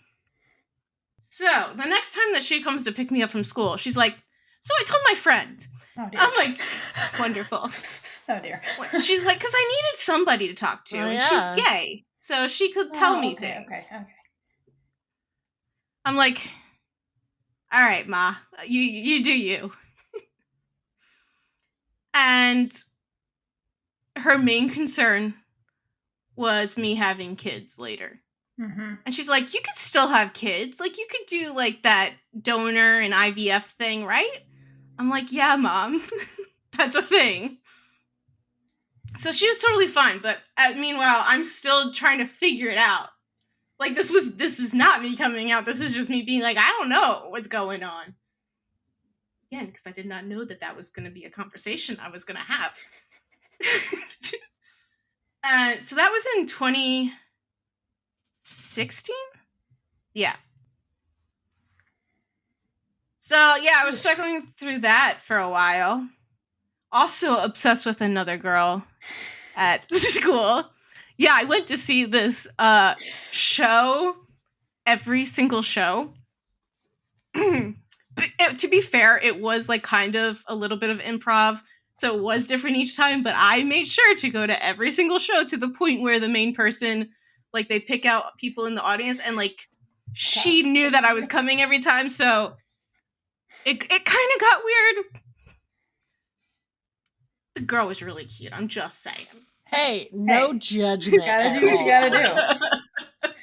So the next time that she comes to pick me up from school, she's like, so I told my friend. Oh, dear. I'm like, wonderful. Oh dear. She's like, because I needed somebody to talk to, and she's gay, so she could tell me things. Okay. I'm like, all right, Ma, you do you. And her main concern was me having kids later. Mm-hmm. And she's like, you could still have kids. Like, you could do, like, that donor and IVF thing, right? I'm like, yeah, Mom. That's a thing. So she was totally fine, but meanwhile, I'm still trying to figure it out. Like, this is not me coming out. This is just me being like, I don't know what's going on. Again, because I did not know that was going to be a conversation I was going to have. So that was in 2016? Yeah. So, yeah, I was struggling through that for a while. Also obsessed with another girl at school. Yeah, I went to see this show, every single show. But to be fair, it was like kind of a little bit of improv, so it was different each time, but I made sure to go to every single show, to the point where the main person, like, they pick out people in the audience, and like she knew that I was coming every time, so it kind of got weird. The girl was really cute, I'm just saying. Hey, no Hey, judgment. gotta at do what you all. gotta do.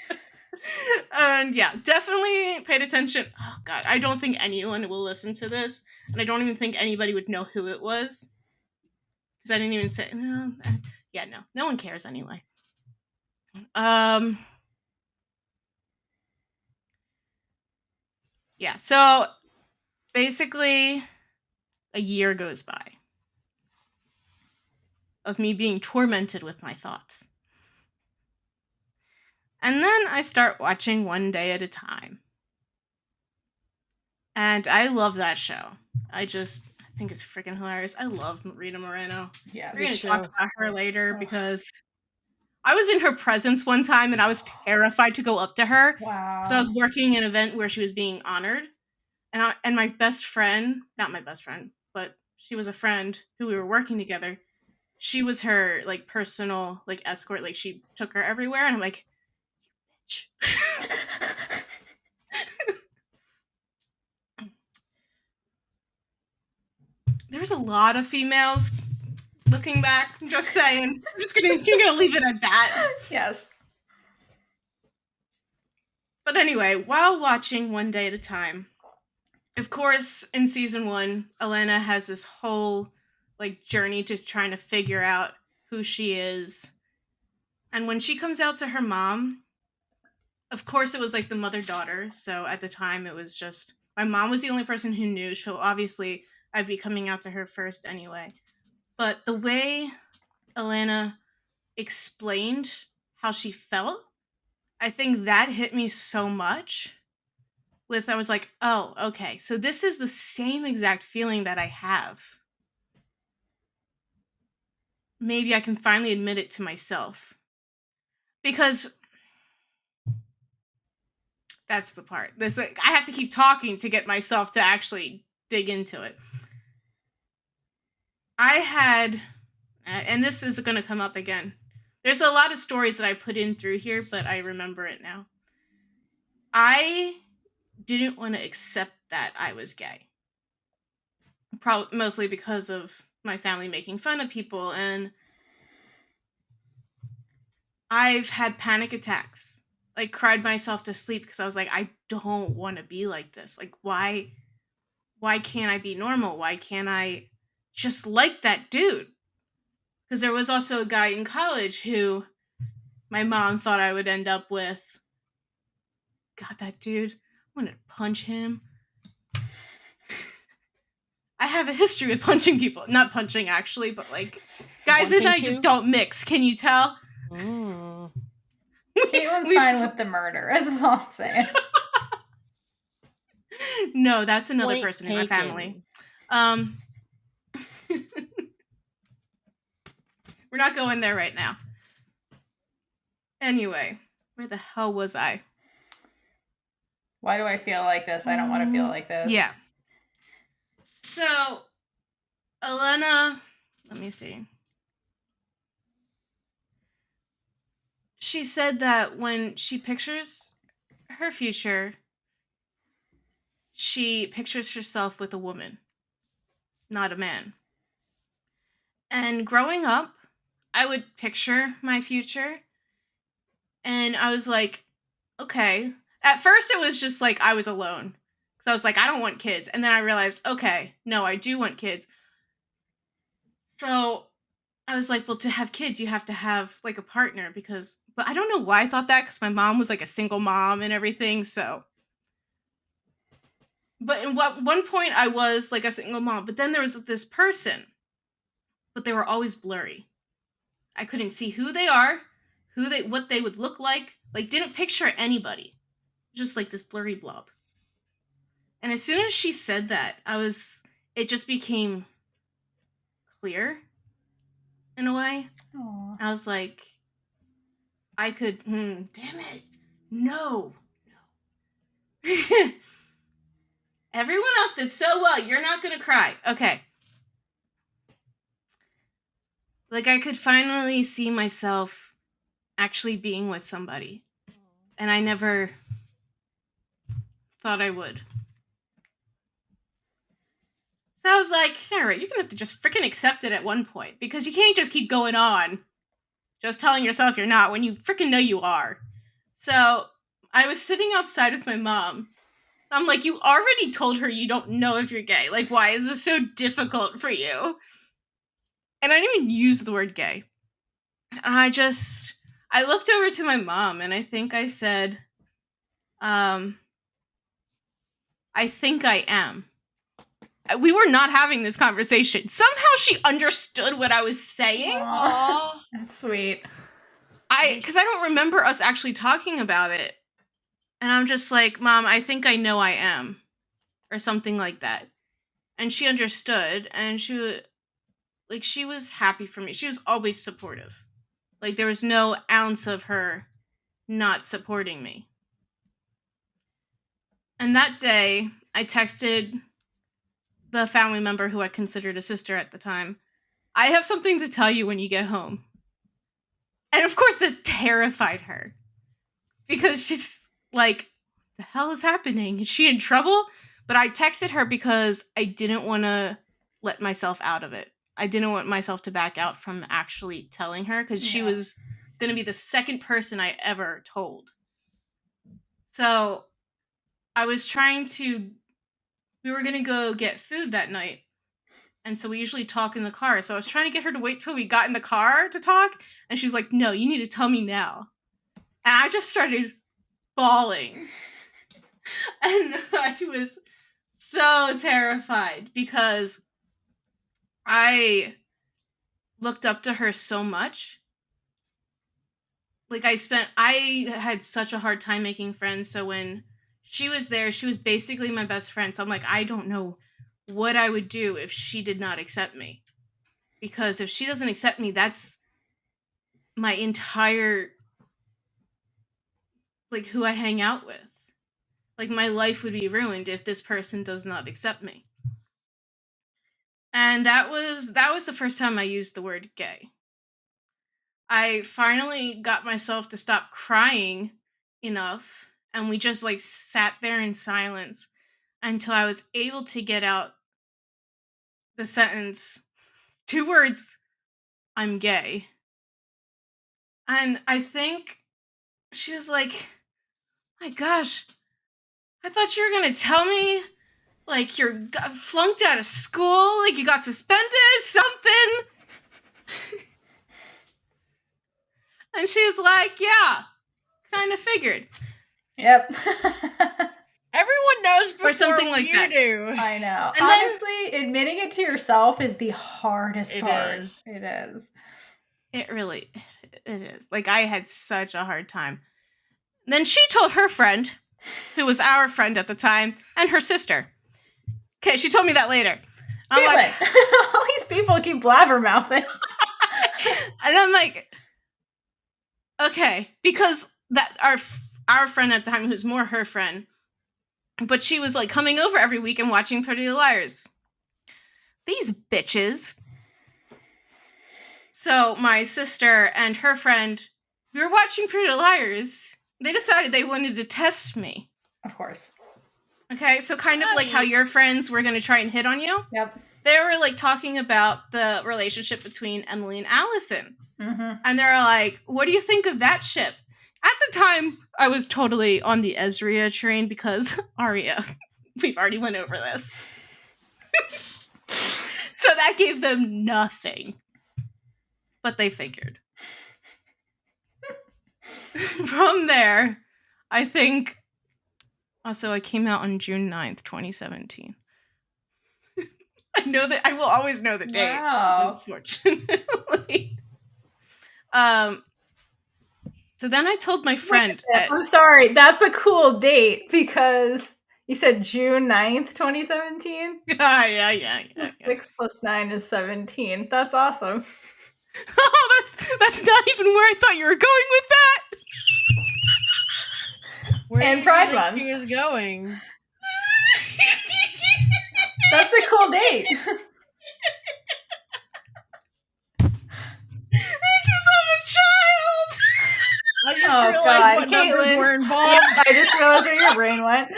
And yeah, definitely paid attention. Oh god, I don't think anyone will listen to this, and I don't even think anybody would know who it was because I didn't even say no. Yeah, no one cares anyway. Yeah, so basically, a year goes by of me being tormented with my thoughts. And then I start watching One Day at a Time. And I love that show. I think it's freaking hilarious. I love Rita Moreno. Yeah. We're going to show. talk about her later Ugh. because I was in her presence one time and I was terrified to go up to her because I Wow. was working an event where she was being honored. And my best friend, not my best friend, but she was a friend who we were working together. She was her like personal like escort. Like she took her everywhere, and I'm like, bitch. There's a lot of females looking back. I'm just saying. You're gonna leave it at that. Yes. But anyway, while watching One Day at a Time, of course, in season 1, Elena has this whole like journey to trying to figure out who she is. And when she comes out to her mom, of course it was like the mother-daughter. So at the time it was just my mom was the only person who knew. So obviously I'd be coming out to her first anyway. But the way Elena explained how she felt, I think that hit me so much. I was like, oh, okay, so this is the same exact feeling that I have. Maybe I can finally admit it to myself. Because that's the part. I have to keep talking to get myself to actually dig into it. I had, and this is going to come up again. There's a lot of stories that I put in through here, but I remember it now. I didn't want to accept that I was gay. Mostly because of my family making fun of people, and I've had panic attacks. Like cried myself to sleep because I was like, I don't want to be like this. Like why can't I be normal? Why can't I just like that dude? Because there was also a guy in college who my mom thought I would end up with. God, that dude, I'm gonna punch him. I have a history with punching people. Not punching, actually, but like, guys and I just don't mix. Can you tell? Mm. Caitlyn's fine with the murder. That's all I'm saying. No, that's another Point person in my family. taken. We're not going there right now. Anyway, where the hell was I? Why do I feel like this? I don't want to feel like this. Yeah. So, Elena, let me see. She said that when she pictures her future, she pictures herself with a woman, not a man. And growing up, I would picture my future, and I was like, okay. At first, it was just like I was alone. So I was like, I don't want kids. And then I realized, okay, no, I do want kids. So I was like, well, to have kids, you have to have like a partner but I don't know why I thought that because my mom was like a single mom and everything. So, but in one point I was like a single mom, but then there was this person, but they were always blurry. I couldn't see who they are, what they would look like didn't picture anybody. Just like this blurry blob. And as soon as she said that, it just became clear in a way. Aww. I was like, I could, damn it. No. Everyone else did so well. You're not going to cry. Okay. Like, I could finally see myself actually being with somebody. And I never thought I would. So I was like, all right, you're going to have to just freaking accept it at one point because you can't just keep going on just telling yourself you're not when you freaking know you are. So I was sitting outside with my mom. I'm like, you already told her you don't know if you're gay. Like, why is this so difficult for you? And I didn't even use the word gay. I looked over to my mom and I think I said, I think I am. We were not having this conversation. Somehow she understood what I was saying. Aww. That's sweet. Because I don't remember us actually talking about it. And I'm just like, Mom, I think I know I am. Or something like that. And she understood. And she was happy for me. She was always supportive. Like, there was no ounce of her not supporting me. And that day, I texted the family member who I considered a sister at the time. I have something to tell you when you get home. And of course, that terrified her. Because she's like, the hell is happening? Is she in trouble? But I texted her because I didn't want to let myself out of it. I didn't want myself to back out from actually telling her because she was going to be the second person I ever told. So I was we were going to go get food that night. And so we usually talk in the car. So I was trying to get her to wait till we got in the car to talk. And she's like, no, you need to tell me now. And I just started bawling. And I was so terrified because I looked up to her so much. Like, I had such a hard time making friends. So when she was there, she was basically my best friend. So I'm like, I don't know what I would do if she did not accept me. Because if she doesn't accept me, that's my entire, like, who I hang out with. Like, my life would be ruined if this person does not accept me. And that was the first time I used the word gay. I finally got myself to stop crying enough, and we just, like, sat there in silence until I was able to get out the sentence, 2 words, I'm gay. And I think she was like, my gosh, I thought you were going to tell me, like, you're flunked out of school, like, you got suspended, something. And she's like, yeah, kind of figured. Yep. Everyone knows before or something like you that. do. I know. And honestly, admitting it to yourself is the hardest part. Is. It is. It really, it is. Like, I had such a hard time. Then she told her friend, who was our friend at the time, and her sister. Okay, she told me that later. I'm like, all these people keep blabbermouthing. And I'm like, okay, because that our friend at the time, who's more her friend, but she was like coming over every week and watching Pretty Little Liars. These bitches. So my sister and her friend, we were watching Pretty Little Liars. They decided they wanted to test me. Of course. Okay, so kind of like how your friends were going to try and hit on you. Yep. They were like talking about the relationship between Emily and Allison. Mm-hmm. And they're like, what do you think of that ship? At the time, I was totally on the Ezria train because Arya, we've already went over this. So that gave them nothing. But they figured. From there, I think... Also, I came out on June 9th, 2017. I know that I will always know the date. Wow. Unfortunately. So then I told my friend. I'm sorry, that's a cool date because you said June 9th, 2017? Yeah. 6 plus 9 is 17. That's awesome. Oh, that's not even where I thought you were going with that. Where And do you Pride think Month. she is going? That's a cool date. Because I'm a child. I just Oh, realized God, what numbers Caitlyn. were involved. I just realized where your brain went.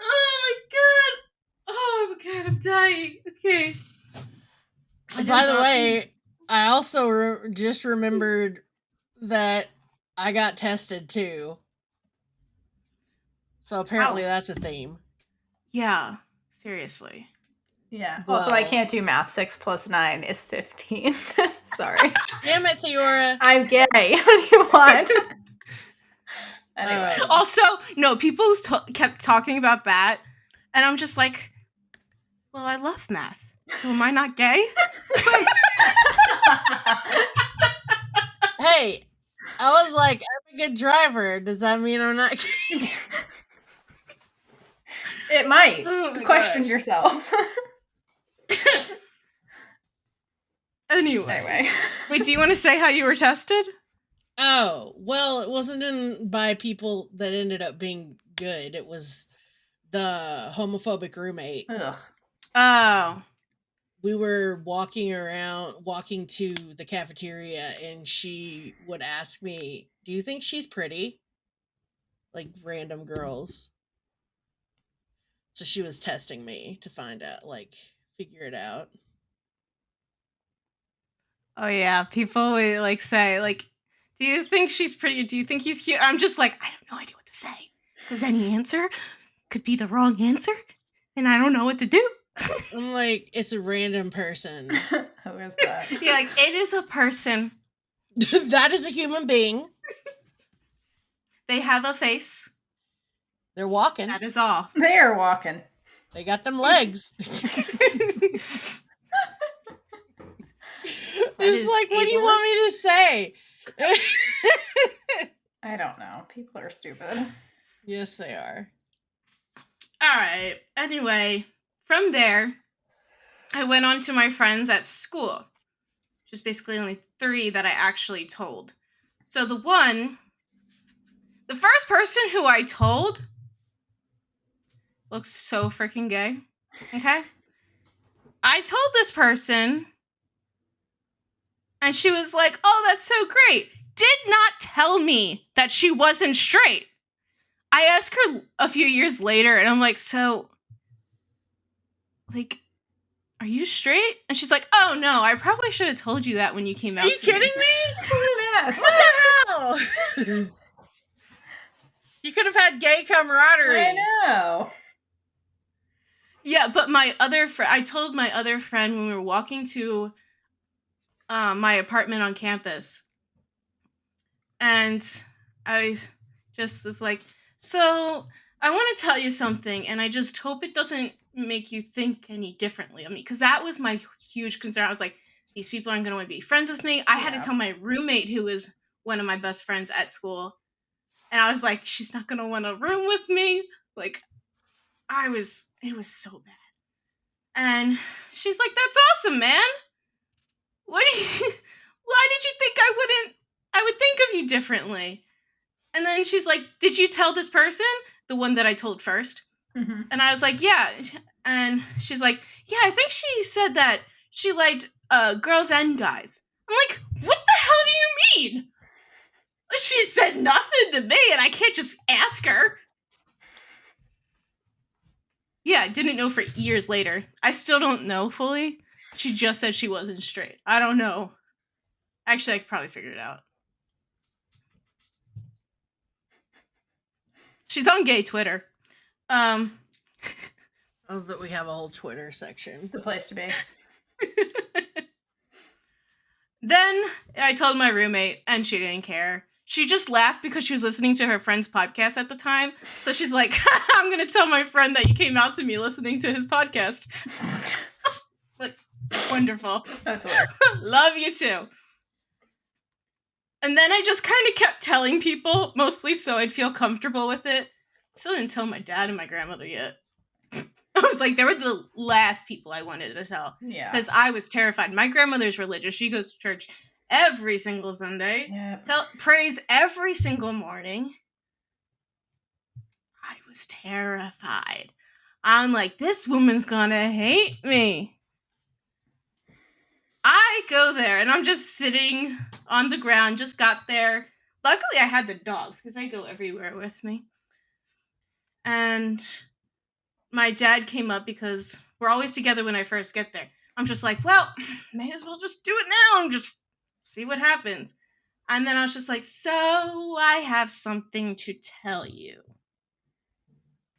Oh my god, I'm dying. Okay. By the way, I also just remembered that I got tested too. So apparently Ow. that's a theme. Yeah, seriously. Yeah. Well, Also, I can't do math. 6 plus 9 is 15. Sorry. Damn it, Theora. I'm gay. What do you want? Anyway. Also, no, people kept talking about that, and I'm just like, well, I love math. So am I not gay? Hey, I was like, I'm a good driver. Does that mean I'm not gay? It might. Oh my Question gosh. yourselves. Anyway. Wait, do you want to say how you were tested? Oh, well, it wasn't by people that ended up being good. It was the homophobic roommate. Ugh. Oh. We were walking to the cafeteria, and she would ask me, do you think she's pretty? Like random girls. So she was testing me to find out, like, figure it out. Oh yeah, people would like say, like, do you think she's pretty? Do you think he's cute? I'm just like, I have no idea what to say. Because any answer could be the wrong answer, and I don't know what to do. I'm like, it's a random person. Who is that? Yeah, like, it is a person. That is a human being. They have a face. They're walking. That is all. They are walking. They got them legs. It's like, what do you want me to say? I don't know. People are stupid. Yes, they are. All right. Anyway, from there, I went on to my friends at school. Just basically only 3 that I actually told. So the first person who I told looks so freaking gay. Okay? I told this person, and she was like, oh, that's so great. Did not tell me that she wasn't straight. I asked her a few years later, and I'm like, so, like, are you straight? And she's like, oh, no, I probably should have told you that when you came out. Are you kidding me? What What the hell? You could have had gay camaraderie. I know. Yeah, but I told my other friend when we were walking to my apartment on campus, and I just was like, so I want to tell you something, and I just hope it doesn't make you think any differently of me, because that was my huge concern. I was like, these people aren't going to want to be friends with me. I had to tell my roommate, who was one of my best friends at school, and I was like, she's not going to want to room with me. Like, it was so bad. And she's like, that's awesome, man. Why did you think I would think of you differently? And then she's like, did you tell this person? The one that I told first. Mm-hmm. And I was like, yeah. And she's like, yeah, I think she said that she liked girls and guys. I'm like, what the hell do you mean? She said nothing to me, and I can't just ask her. Yeah, I didn't know for years later. I still don't know fully. She just said she wasn't straight. I don't know. Actually, I could probably figure it out. She's on gay Twitter. Oh, that we have a whole Twitter section. The place to be. Then I told my roommate, and she didn't care. She just laughed because she was listening to her friend's podcast at the time. So she's like, I'm going to tell my friend that you came out to me listening to his podcast. Like, wonderful. That's hilarious. Love you too. And then I just kind of kept telling people, mostly so I'd feel comfortable with it. Still didn't tell my dad and my grandmother yet. I was like, they were the last people I wanted to tell. Yeah. Because I was terrified. My grandmother's religious. She goes to church every single Sunday. Yeah. Prays every single morning. I was terrified. I'm like, this woman's gonna hate me. I go there, and I'm just sitting on the ground, just got there. Luckily, I had the dogs, because they go everywhere with me. And my dad came up, because we're always together when I first get there. I'm just like, well, may as well just do it now and just see what happens. And then I was just like, so I have something to tell you.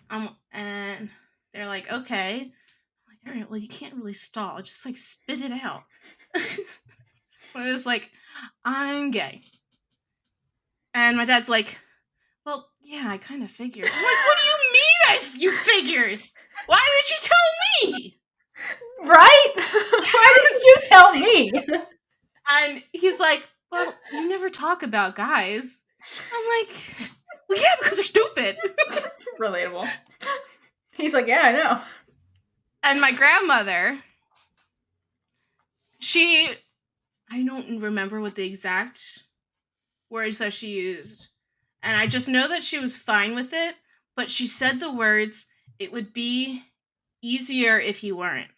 And they're like, okay. I'm like, all right, well, you can't really stall. Just like spit it out. I was like, I'm gay. And my dad's like, well, yeah, I kind of figured. I'm like, what do you mean you figured? Why did you tell me? Right? Why didn't you tell me? And he's like, well, you never talk about guys. I'm like, well, yeah, because they're stupid. Relatable. He's like, yeah, I know. And my grandmother, I don't remember what the exact words that she used. And I just know that she was fine with it, but she said the words, it would be easier if you weren't.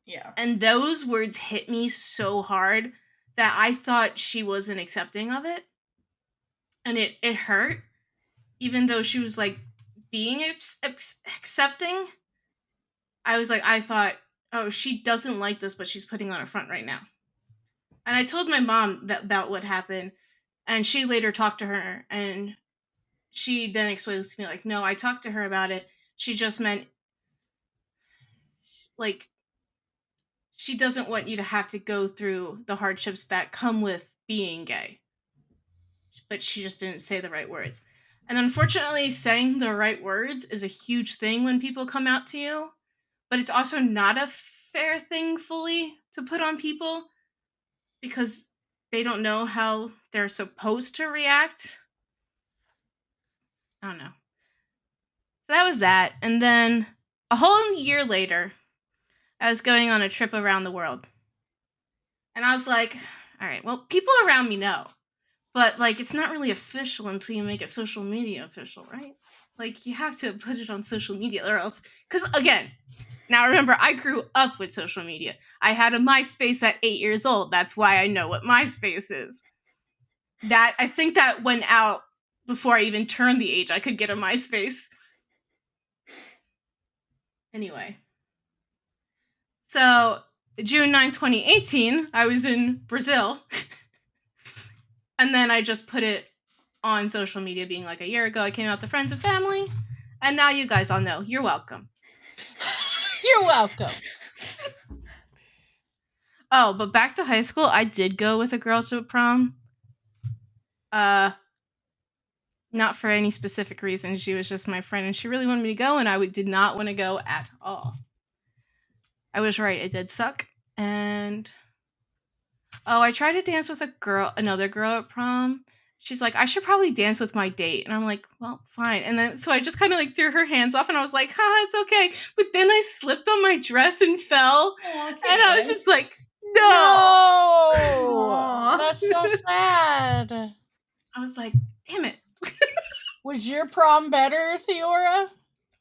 Yeah. And those words hit me so hard that I thought she wasn't accepting of it. And it hurt, even though she was like being accepting. I thought, oh, she doesn't like this, but she's putting on a front right now. And I told my mom about what happened, and she later talked to her, and she then explained to me, like, no, I talked to her about it. She just meant, like, she doesn't want you to have to go through the hardships that come with being gay. But she just didn't say the right words. And unfortunately, saying the right words is a huge thing when people come out to you. But it's also not a fair thing fully to put on people because they don't know how they're supposed to react. I don't know. So that was that. And then a whole year later, I was going on a trip around the world. And I was like, all right, well, people around me know. But, like, it's not really official until you make it social media official, right? Like, you have to put it on social media or else... Because, again, now remember, I grew up with social media. I had a MySpace at 8 years old. That's why I know what MySpace is. I think that went out before I even turned the age I could get a MySpace. Anyway. So, June 9, 2018, I was in Brazil. And then I just put it on social media being like, a year ago I came out to friends and family. And now you guys all know. You're welcome. You're welcome. Oh, but back to high school, I did go with a girl to prom. Not for any specific reason. She was just my friend and she really wanted me to go and I did not want to go at all. I was right. It did suck. And I tried to dance with another girl at prom. She's like, I should probably dance with my date. And I'm like, well, fine. And then, so I just kind of like threw her hands off and I was like, it's okay. But then I slipped on my dress and fell. And I was just like, no. Aww. That's so sad. I was like, damn it. Was your prom better, Theora?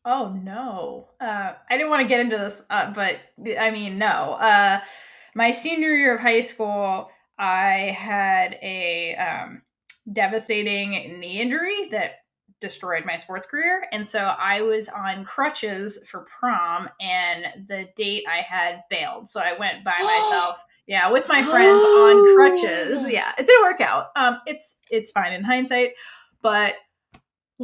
Oh, no. I didn't want to get into this, but I mean, no. My senior year of high school, I had a devastating knee injury that destroyed my sports career. And so I was on crutches for prom and the date I had bailed. So I went by myself. Yeah, with my friends on crutches. Yeah, it didn't work out. It's fine in hindsight, but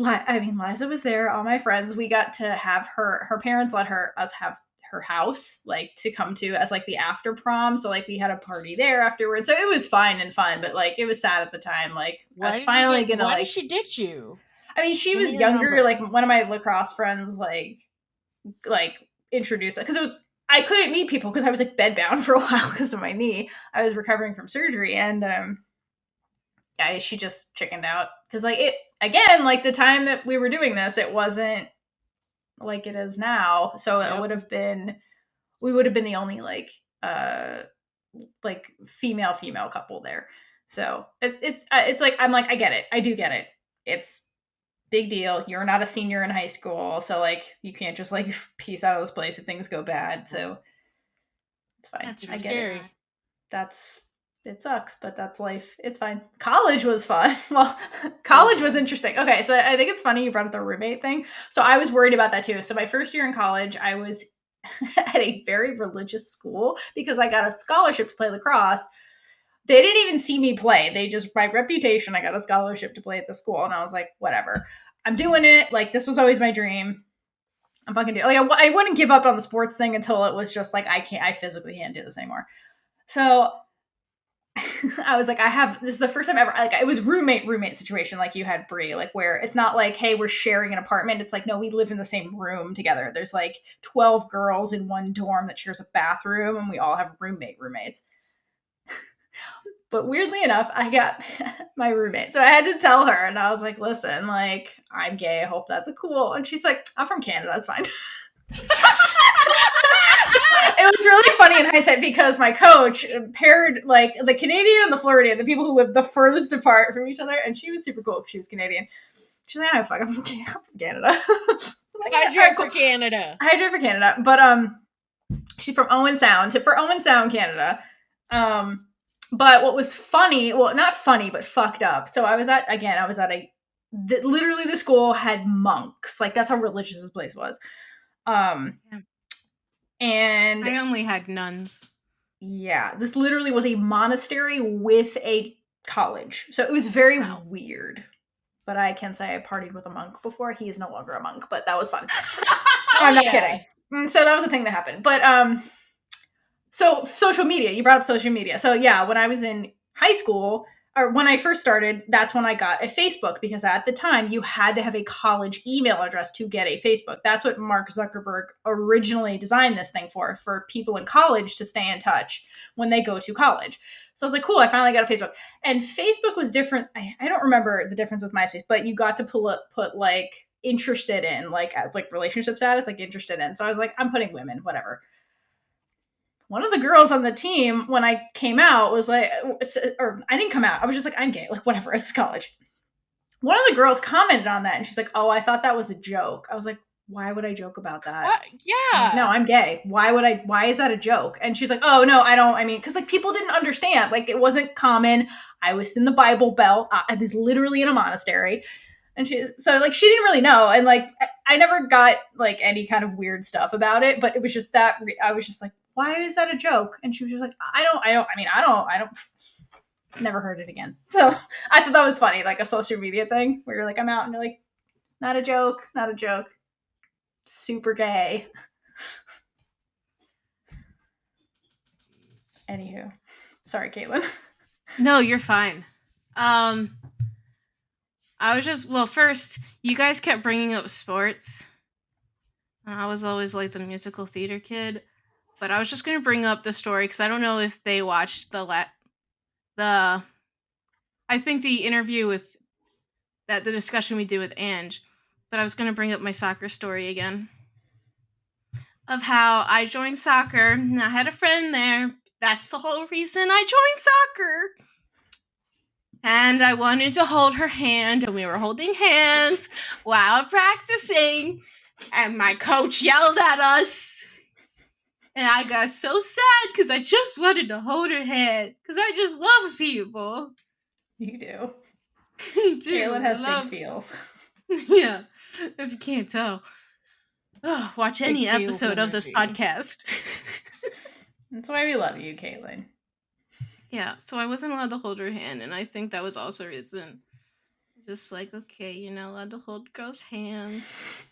I mean, Liza was there, all my friends. We got to have her parents let us have her house, like, to come to as, like, the after prom. So, like, we had a party there afterwards. So it was fine and fun, but, like, it was sad at the time. Like, I was finally gonna, why like... did she ditch you? I mean, she was younger. Like, one of my lacrosse friends, like introduced it. Because I couldn't meet people because I was, like, bedbound for a while because of my knee. I was recovering from surgery. And, yeah, she just chickened out. Because, like, again, like, the time that we were doing this, it wasn't like it is now. So it would have been, we would have been the only, like female couple there. So it's like, I'm like, I get it. I do get it. It's big deal. You're not a senior in high school. So, like, you can't just, like, peace out of this place if things go bad. So it's fine. That's I get scary. it. It sucks, but that's life. It's fine. College was fun. Well, college was interesting. Okay, so I think it's funny you brought up the roommate thing. So I was worried about that too. So my first year in college, I was at a very religious school because I got a scholarship to play lacrosse. They didn't even see me play. They just, by reputation, I got a scholarship to play at the school. And I was like, whatever. I'm doing it. Like, this was always my dream. I'm fucking doing it. Like, I wouldn't give up on the sports thing until it was just like, I physically can't do this anymore. So I was like, this is the first time ever, like, it was roommate situation, like you had Brie, like, where it's not like, hey, we're sharing an apartment. It's like, no, we live in the same room together. There's like 12 girls in one dorm that shares a bathroom, and we all have roommates. But weirdly enough, I got my roommate. So I had to tell her, and I was like, listen, like, I'm gay. I hope that's cool. And she's like, I'm from Canada. That's fine. It was really funny in hindsight because my coach paired like the Canadian and the Floridian, the people who live the furthest apart from each other, and she was super cool because she was Canadian. She's like, fuck, I'm from Canada. Like, Hydrate for Canada. Hydrate for Canada. But she's from Owen Sound, Canada. But what was funny, well, not funny, but fucked up. So I was at literally the school had monks. Like, that's how religious this place was. And I only had nuns. Yeah, this literally was a monastery with a college. So it was very weird. But I can say I partied with a monk before. He is no longer a monk, but that was fun. I'm not kidding. So that was a thing that happened. But so social media, you brought up social media. So yeah, when I was in high school, or when I first started, that's when I got a Facebook, because at the time you had to have a college email address to get a Facebook. That's what Mark Zuckerberg originally designed this thing for people in college to stay in touch when they go to college. So I was like, cool, I finally got a Facebook. And Facebook was different. I don't remember the difference with MySpace, but you got to put like interested in, like relationship status, like interested in. So I was like, I'm putting women, whatever. One of the girls on the team, when I came out, was like, or I didn't come out. I was just like, I'm gay. Like, whatever, it's college. One of the girls commented on that, and she's like, oh, I thought that was a joke. I was like, why would I joke about that? Yeah. Like, no, I'm gay. Why is that a joke? And she's like, oh, no, because like people didn't understand. Like, it wasn't common. I was in the Bible Belt. I was literally in a monastery. And she didn't really know. And like, I never got like any kind of weird stuff about it, but it was just that I was just like, why is that a joke? And she was just like, I don't, never heard it again. So I thought that was funny, like a social media thing where you're like, I'm out, and you're like, not a joke. Super gay. Anywho, sorry, Caitlyn. No, you're fine. I was just, first, you guys kept bringing up sports. I was always like the musical theater kid. But I was just going to bring up the story because I don't know if they watched I think the interview with the discussion we did with Ange. But I was going to bring up my soccer story again. Of how I joined soccer and I had a friend there. That's the whole reason I joined soccer. And I wanted to hold her hand, and we were holding hands while practicing. And my coach yelled at us. And I got so sad because I just wanted to hold her hand. Because I just love people. You do. I do. Caitlyn has big feels. Yeah. If you can't tell. Oh, watch any episode of this podcast. That's why we love you, Caitlyn. Yeah, so I wasn't allowed to hold her hand. And I think that was also a reason. Just like, okay, you're not allowed to hold girls' hands.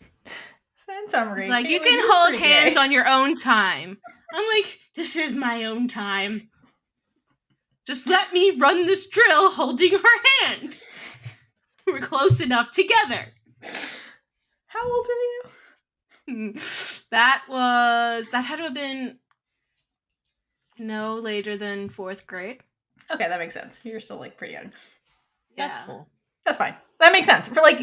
In summary, it's like, Caitlyn, you can hold hands on your own time. I'm like, this is my own time. Just let me run this drill holding her hand. We're close enough together. How old are you? That had to have been no later than 4th grade. Okay, that makes sense. You're still like pretty young. Yeah. That's cool. That's fine. That makes sense. For like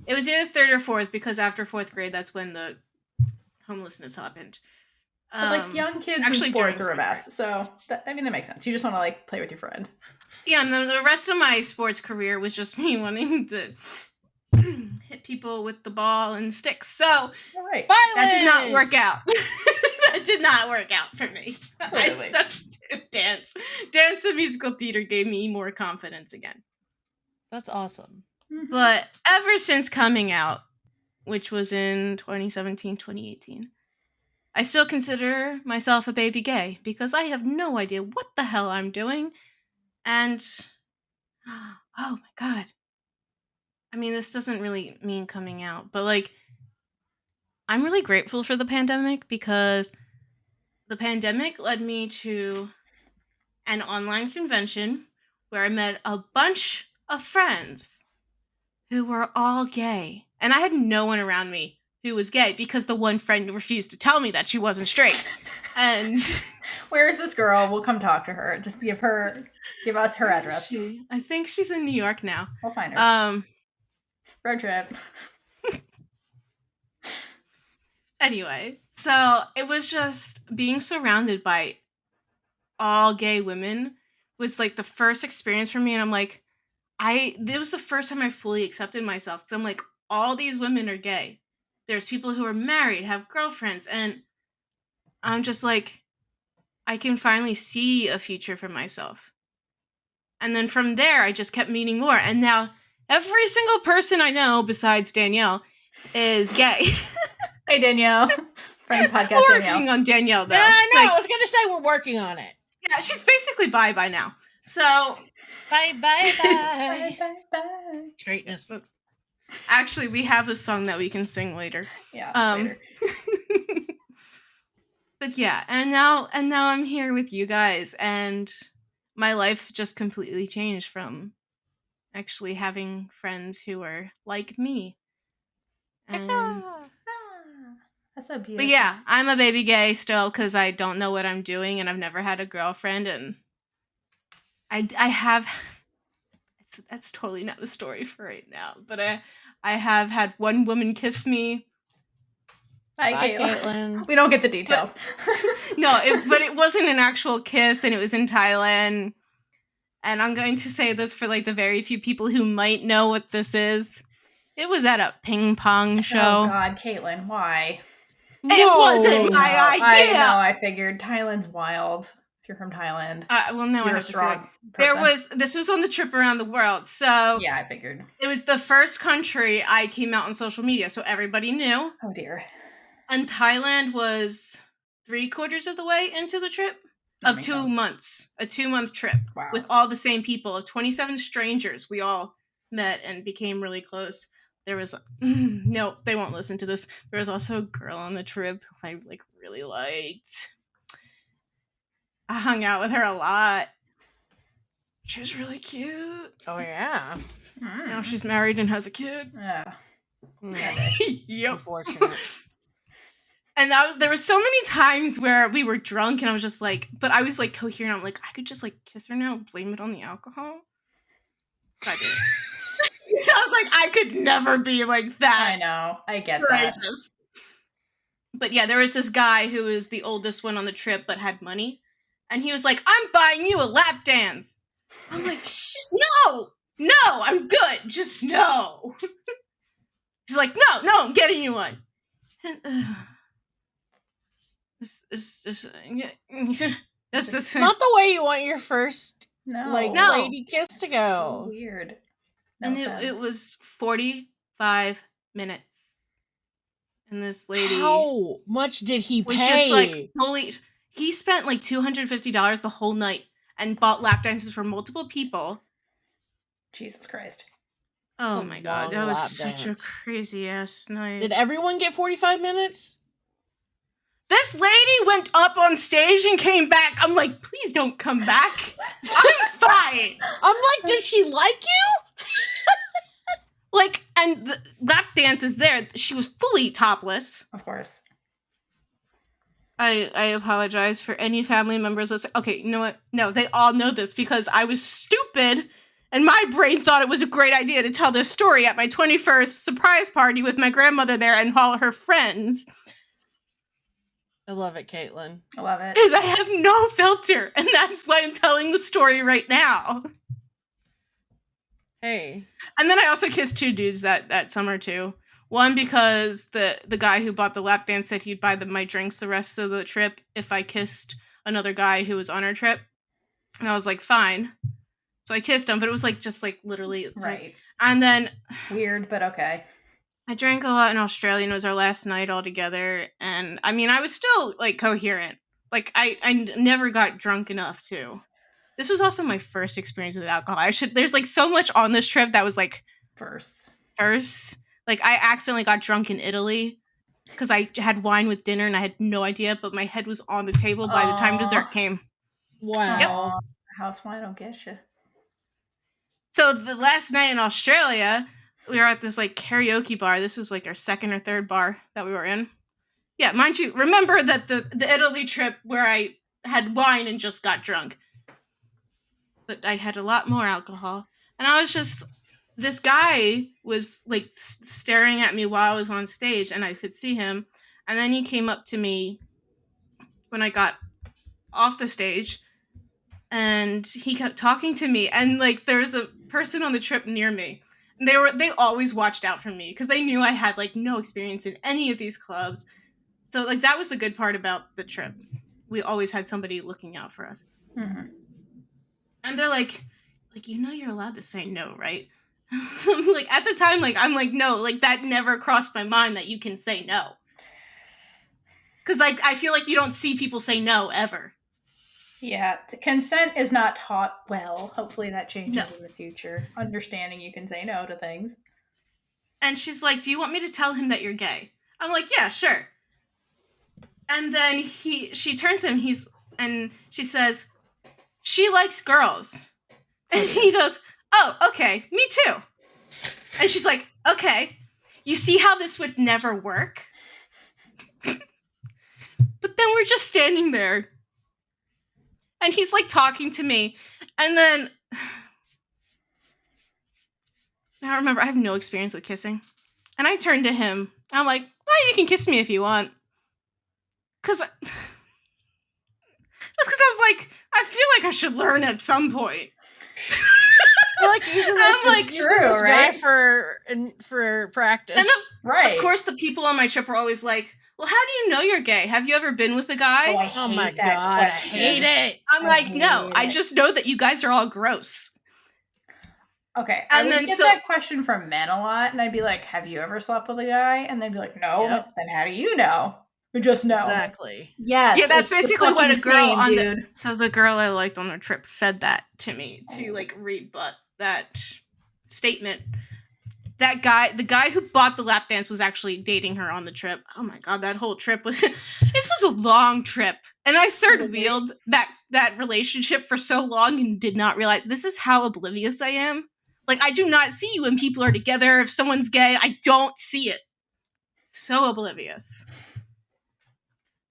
it was either 3rd or 4th, because after 4th grade, that's when the homelessness happened. Like young kids actually sports are a mess. So that makes sense. You just want to like play with your friend. Yeah, and the rest of my sports career was just me wanting to hit people with the ball and sticks. So right. That did not work out. That did not work out for me. Clearly. I stuck to dance. Dance and musical theater gave me more confidence again. That's awesome. Mm-hmm. But ever since coming out, which was in 2017, 2018, I still consider myself a baby gay because I have no idea what the hell I'm doing. And oh my god. I mean, this doesn't really mean coming out, but like I'm really grateful for the pandemic because the pandemic led me to an online convention where I met a bunch of friends who were all gay. And I had no one around me who was gay because the one friend refused to tell me that she wasn't straight. And where is this girl? We'll come talk to her. Just give us her address. I think she's in New York now. We'll find her. Road trip. Anyway, so it was just being surrounded by all gay women was like the first experience for me, and I'm like, it was the first time I fully accepted myself because I'm like, all these women are gay. There's people who are married, have girlfriends, and I'm just like, I can finally see a future for myself. And then from there, I just kept meeting more, and now every single person I know besides Danielle is gay. Hey, Danielle. Friend podcast, we're Danielle. working on Danielle, though. Yeah, I know. Like, I was going to say we're working on it. yeah, she's basically bi by now. So, bye. Bye. Straightness. Actually, we have a song that we can sing later. Yeah, later. But yeah, and now I'm here with you guys, and my life just completely changed from actually having friends who are like me. And, that's so beautiful. but yeah, I'm a baby gay still because I don't know what I'm doing, and I've never had a girlfriend, and I have. That's totally not the story for right now, but I have had one woman kiss me. Bye, Caitlyn. We don't get the details. But it wasn't an actual kiss, and it was in Thailand. And I'm going to say this for like the very few people who might know what this is. It was at a ping pong show. Oh God, Caitlyn, why? It wasn't my idea. I know. I figured Thailand's wild. If you're from Thailand, well, no, you're a strong person. This was on the trip around the world, so yeah, I figured it was the first country I came out on social media, so everybody knew. Oh dear. And Thailand was 3/4 of the way into the trip of 2 months, a 2-month trip with all the same people of 27 strangers. We all met and became really close. There was no, they won't listen to this. There was also a girl on the trip who I like really liked. I hung out with her a lot. She was really cute. Oh yeah. Now she's married and has a kid. Yeah. Yep. Unfortunate. And there was so many times where we were drunk and I was just like, but I was like coherent. I'm like, I could just like kiss her now and blame it on the alcohol. So I did it. So I was like, I could never be like that. I know. I get courageous. that. But yeah, there was this guy who was the oldest one on the trip but had money. And he was like, I'm buying you a lap dance. I'm like, no, I'm good. Just no. He's like, no, I'm getting you one. That's not the way you want your first lady kiss to go. So weird. No and it was 45 minutes. And this lady, how much did he pay? Was just like he spent like $250 the whole night and bought lap dances for multiple people. Jesus Christ. Oh my God, that was such a crazy ass night. Did everyone get 45 minutes? This lady went up on stage and came back. I'm like, please don't come back. I'm fine. I'm like, did she like you? Like, and the lap dance is there. She was fully topless. Of course. I apologize for any family members listening. Okay, you know what? No, they all know this because I was stupid and my brain thought it was a great idea to tell this story at my 21st surprise party with my grandmother there and all her friends. I love it, Caitlyn. I love it. Because I have no filter, and that's why I'm telling the story right now. Hey. And then I also kissed 2 dudes that summer too. One because the guy who bought the lap dance said he'd buy my drinks the rest of the trip if I kissed another guy who was on our trip. And I was like, fine. So I kissed him, but it was like just like literally right. And then weird, but okay. I drank a lot in Australia, and it was our last night all together. And I mean, I was still like coherent. Like I never got drunk enough to. This was also my first experience with alcohol. There's like so much on this trip that was like First. Like I accidentally got drunk in Italy because I had wine with dinner and I had no idea, but my head was on the table by the time dessert came. Wow. Yep. House wine will get you. So the last night in Australia, we were at this like karaoke bar. This was like our second or third bar that we were in. Yeah, mind you, remember that the Italy trip where I had wine and just got drunk. But I had a lot more alcohol. And I was just, this guy was like staring at me while I was on stage and I could see him. And then he came up to me when I got off the stage and he kept talking to me. And like there was a person on the trip near me. They always watched out for me because they knew I had like no experience in any of these clubs. So like that was the good part about the trip. We always had somebody looking out for us. Mm-hmm. And they're like, you know you're allowed to say no, right? Like at the time, like I'm like, no, like that never crossed my mind that you can say no. Cause like I feel like you don't see people say no ever. Yeah, consent is not taught well. Hopefully that changes in the future. Understanding you can say no to things. And she's like, do you want me to tell him that you're gay? I'm like, yeah, sure. And then she turns to him, and she says, she likes girls. And he goes, oh, okay, me too. And she's like, okay, you see how this would never work? But then we're just standing there. And he's like talking to me. And then, now remember, I have no experience with kissing. And I turned to him. I'm like, well, you can kiss me if you want. Just because I was like, I feel like I should learn at some point. I feel like using this right? guy for practice. And right. Of course, the people on my trip were always like, well, how do you know you're gay? Have you ever been with a guy? Oh my god, question. I hate it. I'm like, no, I just know that you guys are all gross. Okay, and I would get that question from men a lot, and I'd be like, have you ever slept with a guy? And they'd be like, no. Yep. Then how do you know? We just know. Exactly. Yes. Yeah, that's basically what a girl dude. So the girl I liked on the trip said that to me to like rebut that statement. That guy, the guy who bought the lap dance was actually dating her on the trip. Oh my god, that whole trip was this was a long trip. And I third wheeled that relationship for so long and did not realize this is how oblivious I am. Like I do not see when people are together. If someone's gay, I don't see it. So oblivious.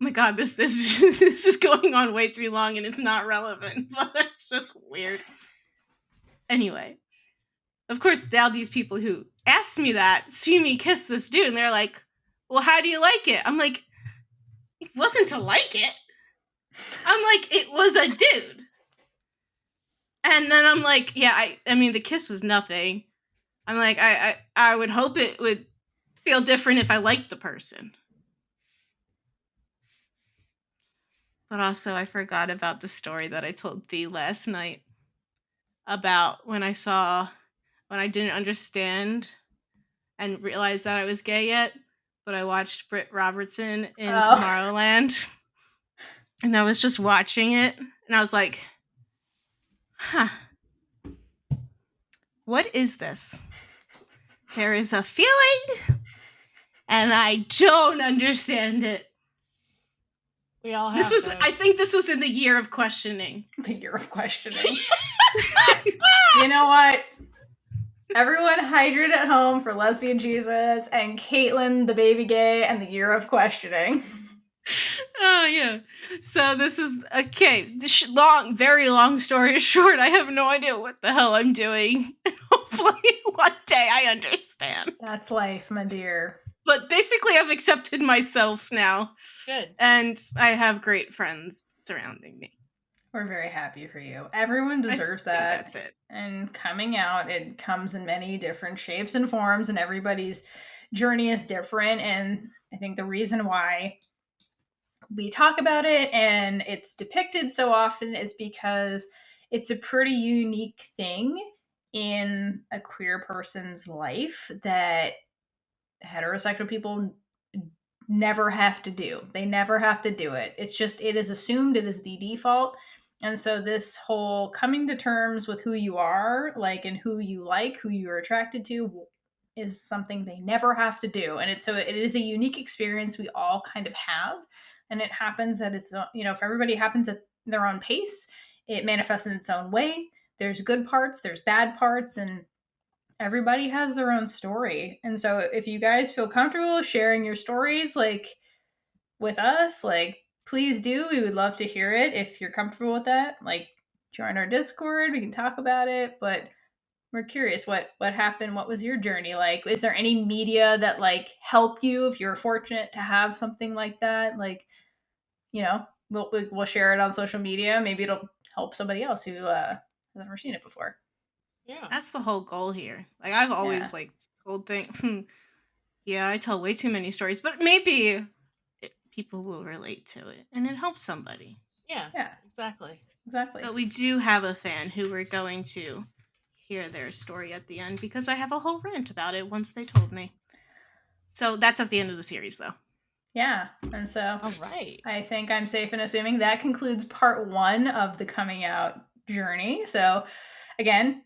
Oh my god, this is going on way too long and it's not relevant, but it's just weird. Anyway, of course, now these people who asked me that see me kiss this dude and they're like, well, how do you like it? I'm like, it wasn't to like it. I'm like, it was a dude. And then I'm like, yeah, I mean, the kiss was nothing. I'm like, I would hope it would feel different if I liked the person. But also, I forgot about the story that I told Thee last night about when I didn't understand and realize that I was gay yet, but I watched Britt Robertson in Tomorrowland. And I was just watching it, and I was like, huh. What is this? There is a feeling, and I don't understand it. We all have I think this was in the year of questioning. The year of questioning. You know what? Everyone hydrate at home for Lesbian Jesus and Caitlyn, the baby gay, and the year of questioning. Oh, yeah. So this is, okay, very long story short, I have no idea what the hell I'm doing. Hopefully one day I understand. That's life, my dear. But basically I've accepted myself now. Good. And I have great friends surrounding me. We're very happy for you. Everyone deserves that. That's it. And coming out, it comes in many different shapes and forms, and everybody's journey is different. And I think the reason why we talk about it and it's depicted so often is because it's a pretty unique thing in a queer person's life that heterosexual people never have to do. They never have to do it. It's just, it is assumed, it is the default. And so this whole coming to terms with who you are, like, and who you like, who you're attracted to, is something they never have to do. And it is a unique experience we all kind of have. And it happens at its own, if everybody happens at their own pace, it manifests in its own way. There's good parts, there's bad parts, and everybody has their own story. And so if you guys feel comfortable sharing your stories, like, with us, like, please do. We would love to hear it. If you're comfortable with that, like, join our Discord, we can talk about it. But we're curious, what happened? What was your journey like? Is there any media that, like, helped you if you're fortunate to have something like that? Like, we'll share it on social media. Maybe it'll help somebody else who has never seen it before. Yeah. That's the whole goal here. Like, I've always like told thing. Yeah, I tell way too many stories, but maybe people will relate to it and it helps somebody. Yeah. Exactly. But we do have a fan who we're going to hear their story at the end because I have a whole rant about it once they told me. So that's at the end of the series, though. Yeah, and so all right, I think I'm safe in assuming that concludes part 1 of the coming out journey. So again,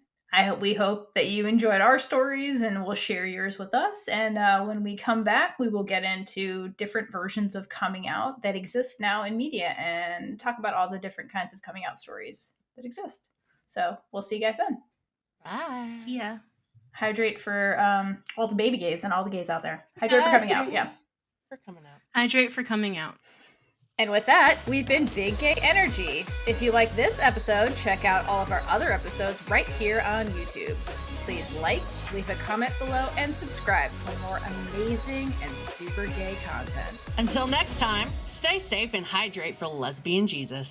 we hope that you enjoyed our stories and will share yours with us. And when we come back, we will get into different versions of coming out that exist now in media and talk about all the different kinds of coming out stories that exist. So we'll see you guys then. Bye. Yeah. Hydrate for all the baby gays and all the gays out there. Hydrate for coming out. Yeah. For coming out. Hydrate for coming out. And with that, we've been Big Gay Energy. If you like this episode, check out all of our other episodes right here on YouTube. Please like, leave a comment below, and subscribe for more amazing and super gay content. Until next time, stay safe and hydrate for lesbian Jesus.